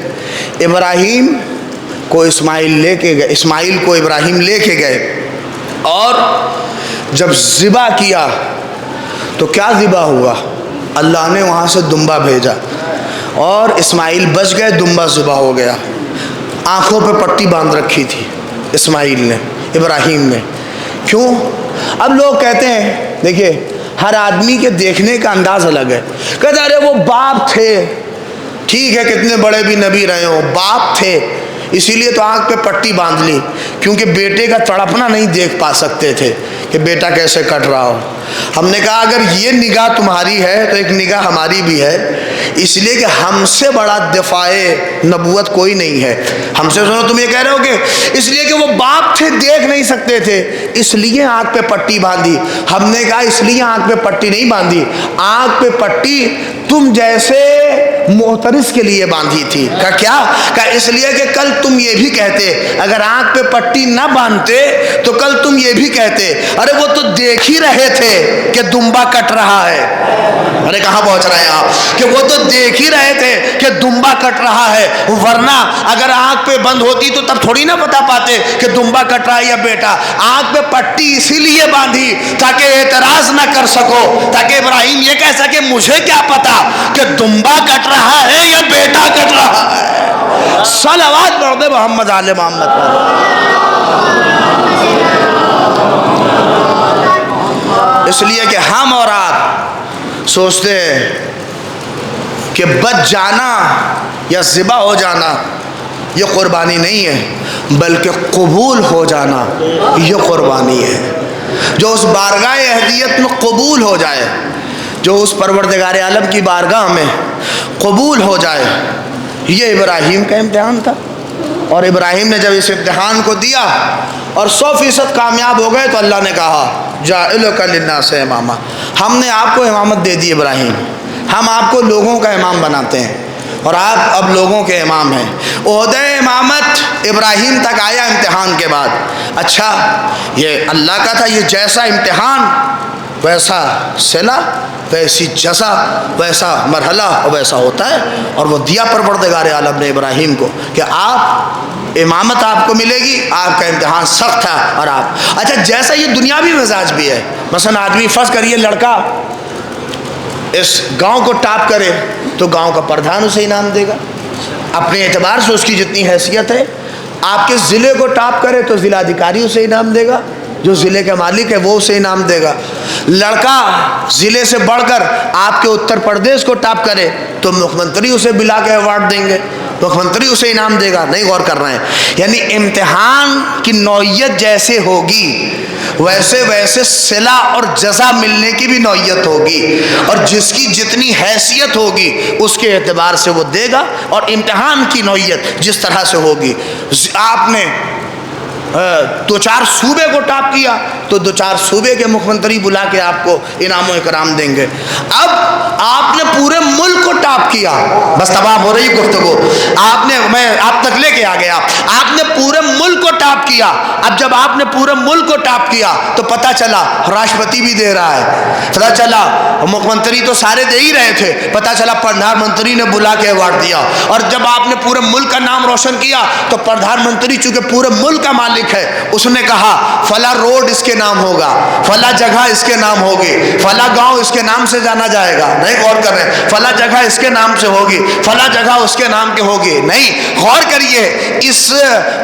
ابراہیم کو اسماعیل کو ابراہیم لے کے گئے، اور جب ذبح کیا تو کیا ذبح ہوا؟ اللہ نے وہاں سے دمبا بھیجا، اور اسماعیل بچ گئے، دمبا ذبح ہو گیا۔ آنکھوں پہ پٹی باندھ رکھی تھی اسماعیل نے، ابراہیم نے۔ کیوں؟ اب لوگ کہتے ہیں، دیکھیے ہر آدمی کے دیکھنے کا انداز الگ ہے۔ کہتے ارے وہ باپ تھے، ٹھیک ہے کتنے بڑے بھی نبی رہے ہوں، باپ تھے اسی لیے تو آنکھ پہ پٹی باندھ لی، کیونکہ بیٹے کا تڑپنا نہیں دیکھ پا سکتے تھے کہ بیٹا کیسے کٹ رہا ہو۔ ہم نے کہا اگر یہ نگاہ تمہاری ہے تو ایک نگاہ ہماری بھی ہے، اس لیے کہ ہم سے بڑا دفاع نبوت کوئی نہیں ہے۔ ہم سے سنو، تم یہ کہہ رہے ہو کہ اس لیے کہ وہ باپ تھے دیکھ نہیں سکتے تھے اس لیے آنکھ پہ پٹی باندھی۔ ہم نے کہا اس لیے آنکھ پہ پٹی نہیں باندھی، آنکھ پہ پٹی تم جیسے محترس کے لیے باندھی تھی۔ کہا کیا؟ کہا اس لیے کہ کل تم یہ بھی کہتے، اگر آنکھ پہ پٹی نہ باندھتے تو کل تم یہ بھی کہتے ارے وہ تو دیکھ ہی رہے تھے کہ دمبا کٹ رہا ہے۔ ارے کہاں پہنچ رہے ہیں آپ؟ کہ وہ تو دیکھ ہی رہے تھے کہ دمبا کٹ رہا ہے، ورنہ اگر آنکھ پہ بند ہوتی تو تب تھوڑی نہ بتا پاتے کہ دمبا کٹ رہا ہے یا بیٹا۔ آنکھ پہ پٹی اسی لیے باندھی تاکہ اعتراض نہ کر سکو، تاکہ ابراہیم یہ کہہ سکے مجھے کیا پتا کہ دمبا کٹ رہا ہے یا بیٹا کٹ رہا ہے۔ صلوات پڑھ دے محمد آل محمد پر۔ اس لیے کہ ہم اور آپ سوچتے ہیں کہ بچ جانا یا ذبح ہو جانا یہ قربانی نہیں ہے، بلکہ قبول ہو جانا یہ قربانی ہے۔ جو اس بارگاہ اہلیت میں قبول ہو جائے، جو اس پروردگار عالم کی بارگاہ میں قبول ہو جائے، یہ ابراہیم کا امتحان تھا۔ اور ابراہیم نے جب اس امتحان کو دیا اور 100% کامیاب ہو گئے تو اللہ نے کہا جاعلک للناس اماما، ہم نے آپ کو امامت دے دی ابراہیم، ہم آپ کو لوگوں کا امام بناتے ہیں اور آپ اب لوگوں کے امام ہیں۔ عہدہ امامت ابراہیم تک آیا امتحان کے بعد۔ اچھا یہ اللہ کا تھا، یہ جیسا امتحان ویسا صلہ، ویسی جزا، ویسا مرحلہ اور ویسا ہوتا ہے، اور وہ دیا پروردگار عالم نے ابراہیم کو کہ آپ امامت آپ کو ملے گی، آپ کا امتحان سخت تھا۔ اور آپ اچھا جیسا یہ دنیاوی مزاج بھی ہے، مثلا آدمی فرض کریے لڑکا اس گاؤں کو ٹاپ کرے تو گاؤں کا پردھان اسے انعام دے گا اپنے اعتبار سے، اس کی جتنی حیثیت ہے۔ آپ کے ضلع کو ٹاپ کرے تو ضلع ادھیکاری اسے انعام دے گا، جو ضلع کا مالک ہے وہ اسے انعام دے گا۔ لڑکا ضلع سے بڑھ کر آپ کے اتر پردیش کو ٹاپ کرے تو مکھ منتری اسے بلا کے ایوارڈ دیں گے، مکھ منتری اسے انعام دے گا۔ نہیں غور کر رہے ہیں؟ یعنی امتحان کی نوعیت جیسے ہوگی ویسے ویسے صلہ اور جزا ملنے کی بھی نوعیت ہوگی، اور جس کی جتنی حیثیت ہوگی اس کے اعتبار سے وہ دے گا، اور امتحان کی نوعیت جس طرح سے ہوگی۔ آپ نے دو چار صوبے کو ٹاپ کیا تو دو چار صوبے کے مکھ منتری بلا کے آپ کو انعام و اکرام دیں گے۔ اب آپ نے پورے ملک کو ٹاپ کیا، بس تمام ہو رہی گفتگو، میں آپ تک لے کے آ گیا، آپ نے پورے ملک کو ٹاپ کیا۔ اب جب آپ نے پورے ملک کو ٹاپ کیا تو پتہ چلا راشٹرپتی بھی دے رہا ہے، پتہ چلا مکھ منتری تو سارے دے ہی رہے تھے، پتہ چلا پردھان منتری نے بلا کے ایوارڈ دیا۔ اور جب آپ نے پورے ملک کا نام روشن کیا تو پردھان منتری چونکہ پورے ملک کا مالک ہے، اس نے کہا فلاں روڈ اس کے نام ہوگا، فلاں جگہ اس کے نام ہوگی، فلاں گاؤں اس کے نام سے جانا جائے گا۔ نہیں غور کر رہے؟ فلاں جگہ اس کے نام سے ہوگی، فلاں جگہ اس کے نام کے ہوگی۔ نہیں غور کریے، اس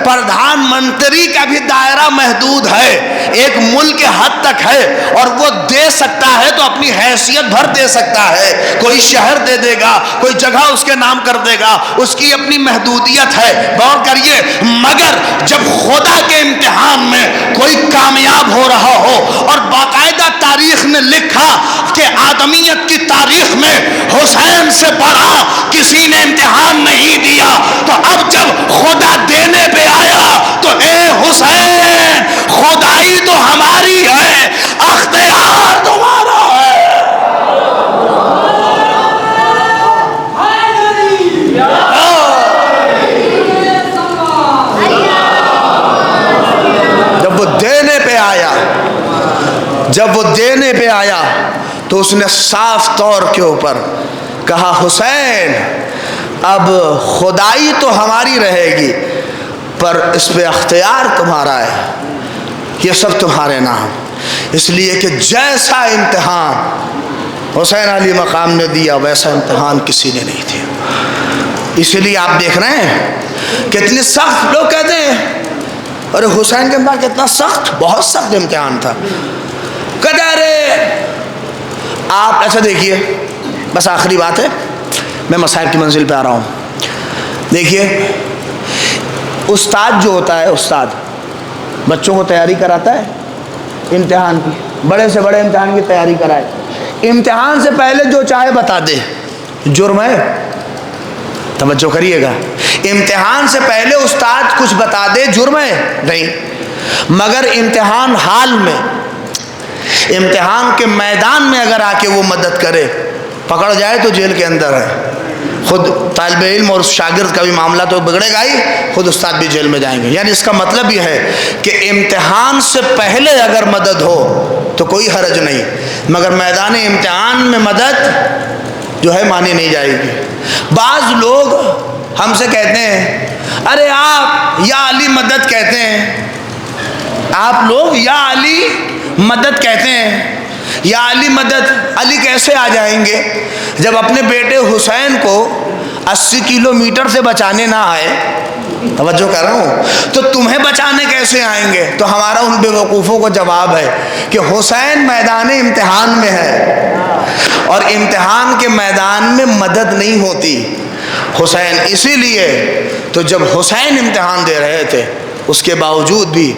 پردھان منتری کا بھی دائرہ محدود ہے، ایک ملک کے حد تک ہے، اور وہ دے سکتا ہے تو اپنی حیثیت بھر دے سکتا ہے، کوئی شہر دے دے گا، کوئی جگہ اس کے نام کر دے گا، اس کی اپنی محدودیت ہے۔ غور کریے، مگر جب خدا کے امتحان میں کوئی کامیاب ہو رہا ہو، اور باقاعدہ تاریخ نے لکھا کہ آدمیت کی تاریخ میں حسین سے بڑا کسی نے امتحان نہیں دیا، تو اب جب خدا دینے پہ آیا تو اے حسین خدائی تو ہماری ہے، اختیار تمہارا ہے۔ جب وہ دینے پہ آیا تو اس نے صاف طور کے اوپر کہا حسین اب خدائی تو ہماری رہے گی پر اس پہ اختیار تمہارا ہے، یہ سب تمہارے نام، اس لیے کہ جیسا امتحان حسین علی مقام نے دیا ویسا امتحان کسی نے نہیں دیا. اسی لیے آپ دیکھ رہے ہیں کتنی سخت لوگ کہتے ہیں ارے حسین کے امتحان کتنا سخت, بہت سخت امتحان تھا. کہتے ارے آپ ایسا دیکھیے, بس آخری بات ہے, میں مسائل کی منزل پہ آ رہا ہوں. دیکھیے استاد جو ہوتا ہے, استاد بچوں کو تیاری کراتا ہے امتحان کی, بڑے سے بڑے امتحان کی تیاری کرائے, امتحان سے پہلے جو چاہے بتا دے, جرم ہے؟ توجہ کریے گا, امتحان سے پہلے استاد کچھ بتا دے جرم ہے؟ نہیں. مگر امتحان حال میں, امتحان کے میدان میں اگر آ کے وہ مدد کرے, پکڑ جائے تو جیل کے اندر ہے. خود طالب علم اور شاگرد کا بھی معاملہ تو بگڑے گا ہی, خود استاد بھی جیل میں جائیں گے. یعنی اس کا مطلب یہ ہے کہ امتحان سے پہلے اگر مدد ہو تو کوئی حرج نہیں, مگر میدان امتحان میں مدد جو ہے مانی نہیں جائے گی. بعض لوگ ہم سے کہتے ہیں ارے آپ یا علی مدد کہتے ہیں, آپ لوگ یا علی مدد کہتے ہیں, یا علی مدد, علی کیسے آ جائیں گے جب اپنے بیٹے حسین کو 80 کلومیٹر سے بچانے نہ آئے؟ توجہ کر رہا ہوں, تو تمہیں بچانے کیسے آئیں گے؟ تو ہمارا ان بے وقوفوں کو جواب ہے کہ حسین میدان امتحان میں ہے, اور امتحان کے میدان میں مدد نہیں ہوتی حسین. اسی لیے تو جب حسین امتحان دے رہے تھے اس کے باوجود بھی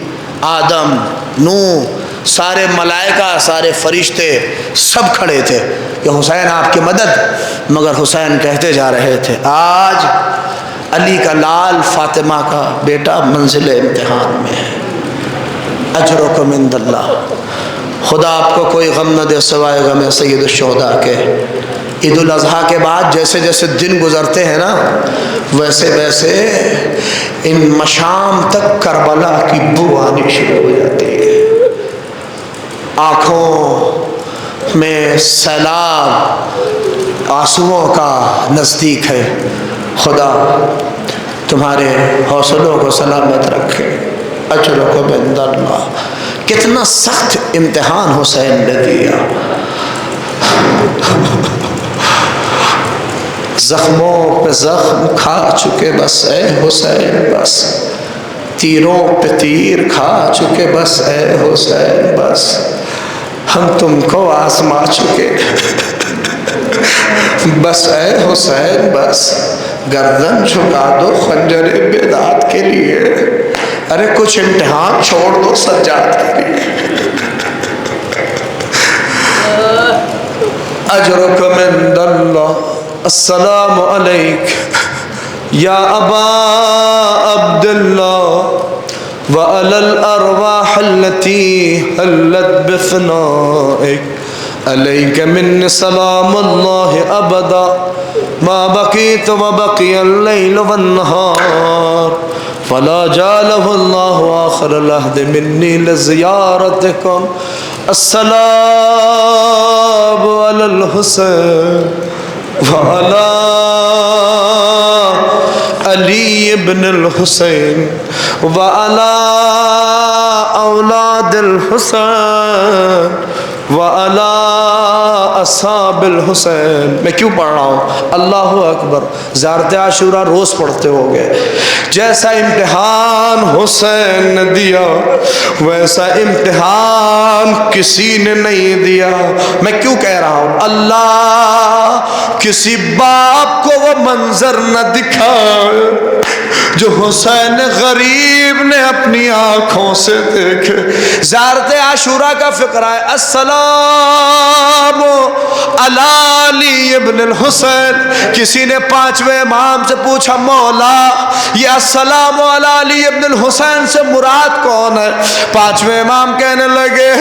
آدم, نوح, سارے ملائکہ, سارے فرشتے سب کھڑے تھے کہ حسین آپ کی مدد. مگر حسین کہتے جا رہے تھے آج علی کا لال فاطمہ کا بیٹا منزل امتحان میں ہے, اجرکم عند اللہ, خدا آپ کو کوئی غم نہ دے سوائے غم سید الشہداء کے. عید الاضحیٰ کے بعد جیسے جیسے دن گزرتے ہیں نا, ویسے ویسے ان مشام تک کربلا کی بو آنی شروع ہو جاتی ہے. آنکھوں میں سیلاب آنسوؤں کا نزدیک ہے. خدا تمہارے حوصلوں کو سلامت رکھے. اجرکم عند اللہ. کتنا سخت امتحان حسین نے دیا. زخموں پہ زخم کھا چکے بس اے حسین بس, تیروں پہ تیر کھا چکے بس اے حسین بس, ہم تم کو آزما چکے بس اے حسین بس, گردن جھکا دو خنجر بیداد کے لیے, ارے کچھ امتحان چھوڑ دو سجاد کے لیے. اجرکم عند اللہ. السلام علیک یا ابا عبداللہ وعلی الارواح التي حلت بفنائک علیک من سلام اللہ ابدا ما بقیت وبقی اللیل والنہار فلا جعلہ اللہ آخر العہد منی لزیارتکم. السلام علی الحسین وعلی علی ابن الحسین وعلی اولاد الحسین وعلی اصحاب الحسین. میں کیوں پڑھ رہا ہوں؟ اللہ اکبر. زیارت عاشورہ روز پڑھتے ہو گے. جیسا امتحان حسین نے دیا ویسا امتحان کسی نے نہیں دیا. میں کیوں کہہ رہا ہوں؟ اللہ کسی باپ کو وہ منظر نہ دکھائے جو حسین غریب نے اپنی آنکھوں سے دیکھے. زیارت عاشورہ کا فقرہ ہے السلام علی علی ابن الحسین. کسی نے 5ویں امام سے پوچھا مولا یہ السلام علی علی ابن الحسین سے مراد کون ہے؟ 5ویں امام کہنے لگے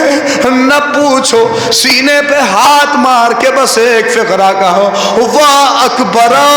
نہ پوچھو, سینے پہ ہاتھ مار کے بس ایک فقرہ کہو واہ اکبرا.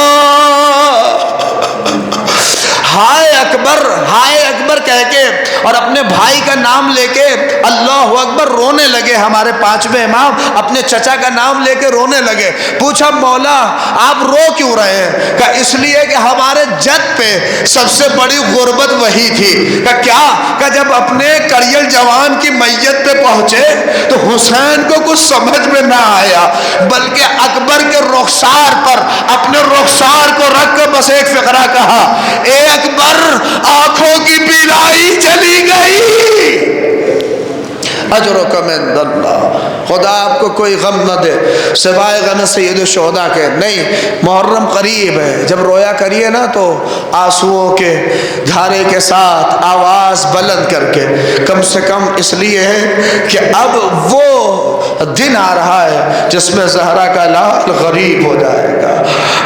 ہائے اکبر کہہ کے اور اپنے بھائی کا نام لے کے اللہ اکبر رونے لگے. ہمارے پانچویں امام اپنے چچا کا نام لے کے رونے لگے. پوچھا مولا آپ رو کیوں رہے ہیں؟ کہا اس لیے کہ ہمارے جد پہ سب سے بڑی غربت وہی تھی. کہا کیا؟ کہا جب اپنے کڑیل جوان کی میت پہ پہنچے تو حسین کو کچھ سمجھ میں نہ آیا، بلکہ اکبر کے رخسار پر اپنے رخسار کو رکھ کر بس ایک فقرہ کہا، اے اکبر آنکھوں کی پیلائی چلی گئی، اجرک من اللہ. خدا آپ کو کوئی غم نہ دے سوائے غم سید الشہداء کے. نہیں، محرم قریب ہے، جب رویا کریے نا تو آنسوؤں کے دھارے کے ساتھ آواز بلند کر کے، کم سے کم اس لیے ہے کہ اب وہ دن آ رہا ہے جس میں زہرا کا لال غریب ہو جائے گا.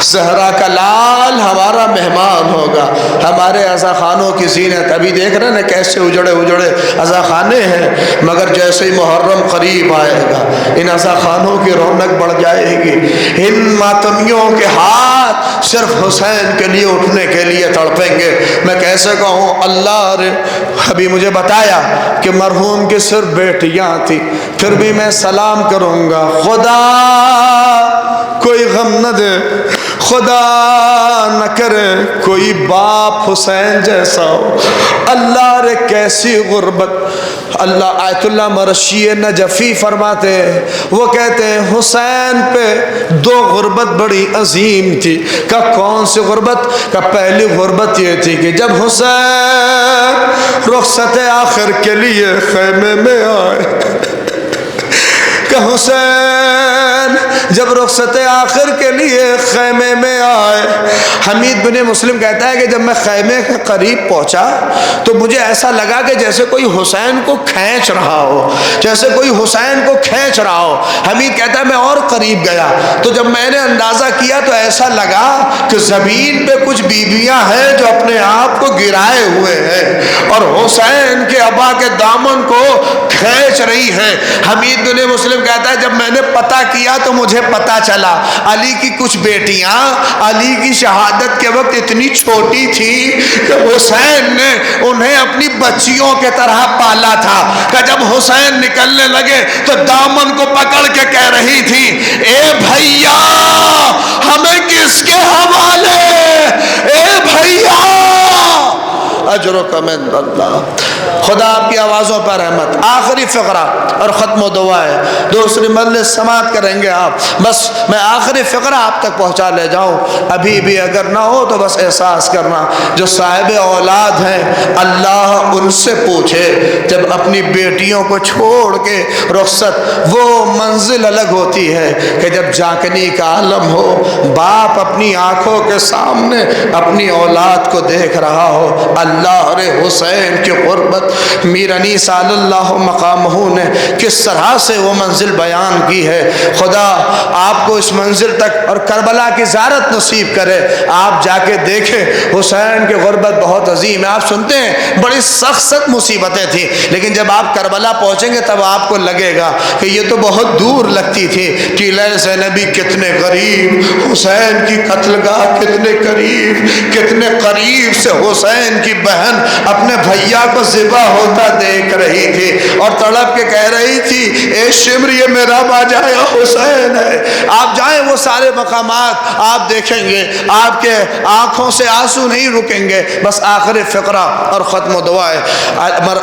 زہرا کا لال ہمارا مہمان ہوگا. ہمارے عزا خانوں کی زینت ابھی دیکھ رہے ہیں کیسے اجڑے عزا خانے ہیں، مگر جیسے ہی محرم قریب آئے گا ان عزا خانوں کی رونق بڑھ جائے گی. ان ماتمیوں کے ہاتھ صرف حسین کے لیے اٹھنے کے لیے تڑپیں گے. میں کیسے کہوں، اللہ نے ابھی مجھے بتایا کہ مرحوم کی صرف بیٹیاں تھیں، پھر بھی میں سلام کروں گا. خدا کوئی غم نہ دے، خدا نہ کرے کوئی باپ حسین جیسا ہو. اللہ رے کیسی غربت. اللہ آیت اللہ مرشی نجفی فرماتے ہیں، وہ کہتے ہیں حسین پہ دو غربت بڑی عظیم تھی. کہ کون سی غربت؟ کہ پہلی غربت یہ تھی کہ جب حسین رخصت آخر کے لیے خیمے میں آئے، کہ حسین جب رخصت آخر کے لیے خیمے میں آئے، حمید بن مسلم کہتا ہے کہ جب میں خیمے کے قریب پہنچا تو مجھے ایسا لگا کہ جیسے کوئی حسین کو کھینچ رہا ہو، جیسے کوئی حسین کو کھینچ رہا ہو. حمید کہتا ہے میں اور قریب گیا تو جب میں نے اندازہ کیا تو ایسا لگا کہ زمین پہ کچھ بیویاں ہیں جو اپنے آپ کو گرائے ہوئے ہیں اور حسین کے ابا کے دامن کو کھینچ رہی ہیں. حمید بن مسلم کہتا ہے جب میں نے پتہ کیا تو مجھے پتہ چلا علی کی کچھ بیٹیاں علی کی شہادت کے وقت اتنی چھوٹی تھی کہ حسین نے انہیں اپنی بچیوں کے طرح پالا تھا. کہ جب حسین نکلنے لگے تو دامن کو پکڑ کے کہہ رہی تھی، اے بھیا ہمیں کس کے حوالے، اے بھیا اجرک من اللہ. خدا آپ کی آوازوں پر رحمت. آخری فقرہ اور ختم و دعا ہے، دوسری مجلس سماعت کریں گے آپ. بس میں آخری فقرہ آپ تک پہنچا لے جاؤں. ابھی بھی اگر نہ ہو تو بس احساس کرنا، جو صاحب اولاد ہیں اللہ ان سے پوچھے جب اپنی بیٹیوں کو چھوڑ کے رخصت، وہ منزل الگ ہوتی ہے کہ جب جاکنی کا عالم ہو، باپ اپنی آنکھوں کے سامنے اپنی اولاد کو دیکھ رہا ہو. اللہ رے حسین کی قربت میر انیس صلی اللہ مقامہ نے کس طرح سے وہ منزل بیان کی ہے. خدا آپ کو اس منزل تک اور کربلا کی زیارت نصیب کرے. آپ جا کے دیکھیں حسین کی غربت بہت عظیم ہے. آپ سنتے ہیں بڑی سخت مصیبتیں تھیں، لیکن جب آپ کربلا پہنچیں گے تب آپ کو لگے گا کہ یہ تو بہت دور لگتی تھی. ٹیلہ زینبی کتنے قریب، حسین کی قتل گاہ کتنے قریب، کتنے قریب سے حسین کی بہن اپنے بھیا کو ذبح ہوتا دیکھ رہی تھی اور تڑپ کے کہہ رہی تھی، اے شمر یہ میرا باجایا حسین ہے. آپ جائیں وہ سارے مقامات آپ دیکھیں گے، آپ کے آنکھوں سے آنسو نہیں رکیں گے. بس آخر فقرہ اور ختم و دعا ہے.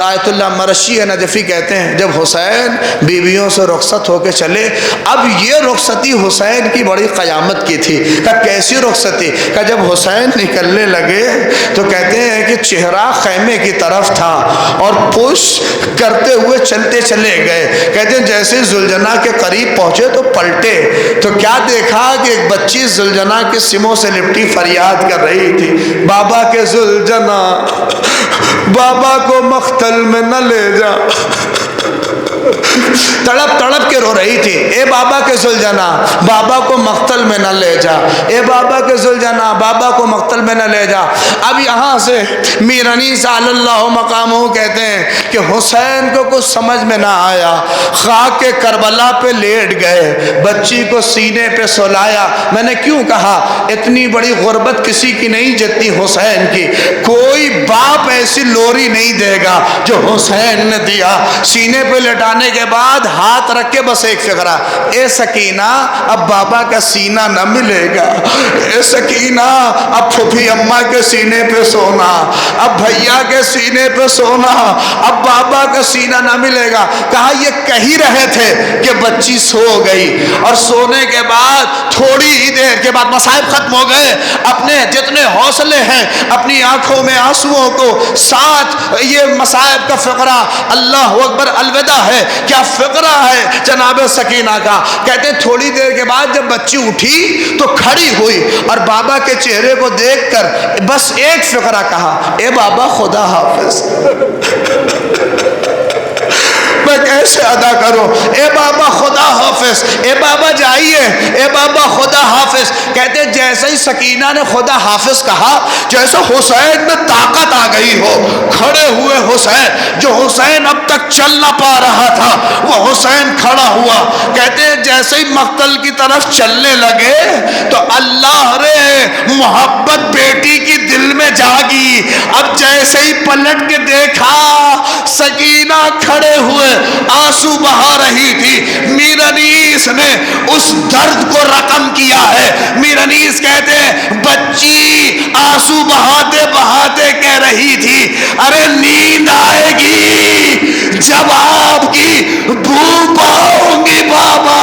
آیت اللہ مرشی نجفی کہتے ہیں جب حسین بیویوں سے رخصت ہو کے چلے، اب یہ رخصتی حسین کی بڑی قیامت کی تھی. کہ کیسی رخصتی؟ کہ جب حسین نکلنے لگے تو کہتے ہیں کہ چہرہ خیمے کی طرف تھا اور پش کرتے ہوئے چلتے چلے گئے. کہتے ہیں جیسے زلجنا کے قریب پہنچے تو پلٹے تو کیا دیکھا کہ ایک بچی زلجنا کے سموں سے لپٹی فریاد کر رہی تھی، بابا کے زلجنا، بابا کو مقتل میں نہ لے جا. تڑپ تڑپ کے رو رہی تھی، اے بابا کے ذوالجنا بابا کو مقتل میں نہ لے جا، اے بابا کے ذوالجنا بابا کو مقتل میں نہ لے جا۔ اب یہاں سے میر انیس علی اللہ مقامہ کہتے ہیں کہ حسین کو کچھ سمجھ میں نہ آیا، خاک کے کربلا پہ لیٹ گئے، بچی کو سینے پہ سلایا۔ میں نے کیوں کہا اتنی بڑی غربت کسی کی نہیں جتنی حسین کی، کوئی باپ ایسی لوری نہیں دے گا جو حسین نے دیا۔ سینے پہ لٹانے کے بعد ہاتھ رکھ کے بس ایک فقرہ، اے سکینہ اب بابا کا سینہ نہ ملے گا، اے سکینہ اب پھوپھی اماں کے سینے پہ سونا، اب بھیا کے سینے پہ سونا، اب بابا کا سینہ نہ ملے گا۔ کہا یہ کہی رہے تھے کہ بچی سو گئی، اور سونے کے بعد تھوڑی ہی دیر کے بعد مصائب ختم ہو گئے۔ اپنے جتنے حوصلے ہیں اپنی آنکھوں میں آنسوؤں کو ساتھ یہ مصائب کا فقرہ، اللہ اکبر الوداع ہے، کیا فقرہ ہے جناب سکینہ کا۔ کہتے ہیں تھوڑی دیر کے بعد جب بچی اٹھی تو کھڑی ہوئی اور بابا کے چہرے کو دیکھ کر بس ایک فقرہ کہا، اے بابا خدا حافظ۔ میں کیسے ادا کروں، اے بابا خدا حافظ، اے بابا جائیے، اے بابا خدا حافظ۔ کہتے ہیں جیسے ہی سکینہ نے خدا حافظ کہا، جیسے حسین میں طاقت آ گئی ہو، کھڑے ہوئے حسین، جو حسین اب تک چل نہ پا رہا تھا وہ حسین کھڑا ہوا۔ کہتے ہیں جیسے ہی مقتل کی طرف چلنے لگے تو اللہ رے محبت بیٹی کی دل میں جاگی۔ اب جیسے ہی پلٹ کے دیکھا سکینہ کھڑے ہوئے آنسو بہا رہی تھی۔ میر انیس نے اس درد کو رقم کیا ہے۔ میر انیس کہتے ہیں بچی آنسو بہاتے بہاتے کہہ رہی تھی، ارے نیند آئے گی جب آپ کی بو پاؤں گی بابا،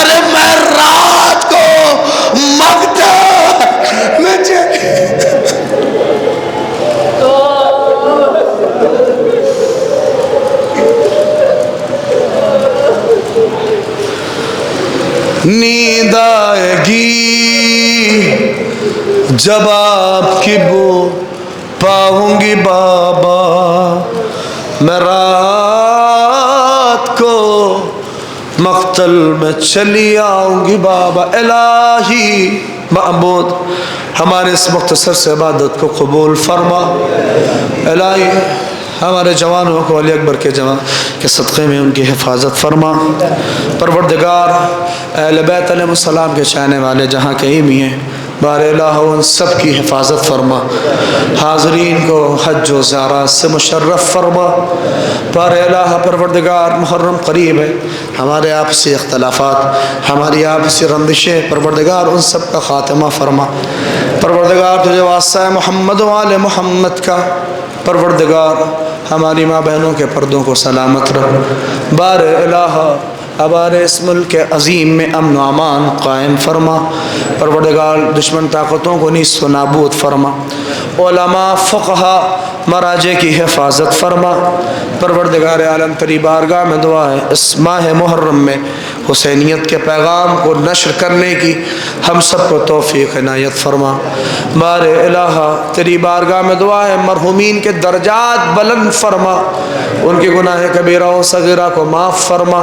ارے میں رات کو مقتل میں نیند آئے گی جب آپ کی بو پاؤں گی بابا، میں رات کو مقتل میں چلی آؤں گی بابا۔ الہی معبود ہمارے اس مختصر سے عبادت کو قبول فرما، الہی ہمارے جوانوں کو علی اکبر کے جوان کے صدقے میں ان کی حفاظت فرما۔ پروردگار اہل بیت علیہ السلام کے چاہنے والے جہاں کہیں بھی ہیں بار الہ ان سب کی حفاظت فرما، حاضرین کو حج و زیارات سے مشرف فرما۔ بار الہ پروردگار محرم قریب ہے، ہمارے آپسی اختلافات، ہماری آپسی رندشیں، پروردگار ان سب کا خاتمہ فرما۔ پروردگار تجھے واسطہ ہے محمد و آل محمد کا، پروردگار ہماری ماں بہنوں کے پردوں کو سلامت رکھ۔ بار الہ ہمارے اس ملک عظیم میں امن و امان قائم فرما۔ پروردگار دشمن طاقتوں کو نیست و نابود فرما۔ علماء فقہا مراجع کی حفاظت فرما۔ پروردگار عالم تیری بارگاہ میں دعا ہے اس ماہ محرم میں حسینیت کے پیغام کو نشر کرنے کی ہم سب کو توفیق عنایت فرما۔ بار الہ تیری بارگاہ میں دعا ہے مرحومین کے درجات بلند فرما، ان کے گناہ کبیرہ و صغیرہ کو معاف فرما،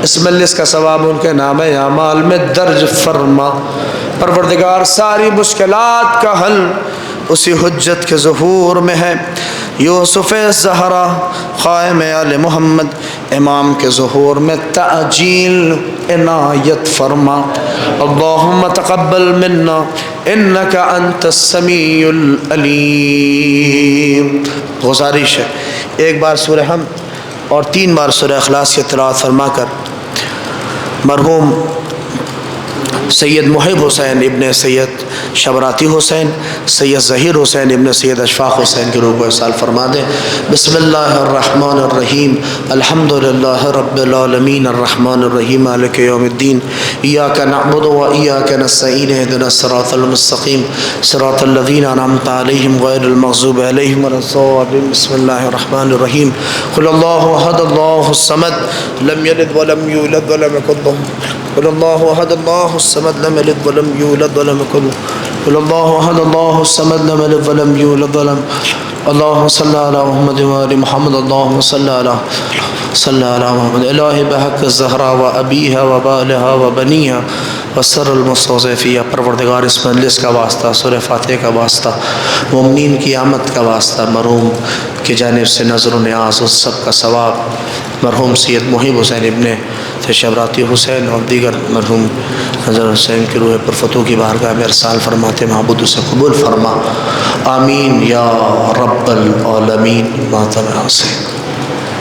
اس مجلس کا ثواب ان کے نام اعمال میں درج فرما۔ پروردگار ساری مشکلات کا حل اسی حجت کے ظہور میں ہے، یوسف زہرا قائم آل محمد امام کے ظہور میں تعجیل عنایت فرما۔ اللہم تقبل منا انک انت السمیع العلیم۔ گزارش ہے ایک بار سورہ حمد اور 3 بار سورہ اخلاص کی تلاوت فرما کر مرحوم سید محب حسین ابن سید شبراتی حسین، سید ظہیر حسین ابن سید اشفاق حسین کی روح کو ارسال فرما دیں۔ بسم اللہ الرحمن الرحیم، الحمدللہ رب العالمین الرحمن الرحیم مالک یوم الدین، ایاک نعبد و ایاک نستعین اہدنا الصراط المستقیم صراط الذین انعمت علیہم غیر المغضوب علیہم ولا الضالین۔ بسم اللہ الرحمن الرحیم، قل اللہ احد اللہ الصمد لم یلد ولم یولد ولم یکن له، قل اللہ احد اللہ الصمد لم یلد ولم یولد ولم یکن له قل اللہ احد اللہ الصمد لم یلد ولم یولد ولم اللهم صل على محمد وآل محمد اللهم صل على محمد الہ بحق الزہرا و ابیہا و بالہا و بنیہا وسر المستضعفیہ. پروردگار اس مجلس کا واسطہ، سورہ فاتحہ کا واسطہ، مومنین کی آمد کا واسطہ، مرحوم کی جانب سے نظر و نیاز اس سب کا ثواب مرحوم سید محب حسین ابن شبراتی حسین اور دیگر مرحوم نظر حسین کی روح پرفتوں کی بارگاہ میں ارسال فرماتے معبود اسے قبول فرما. آمین یا رب العالمین. ماتم حسین.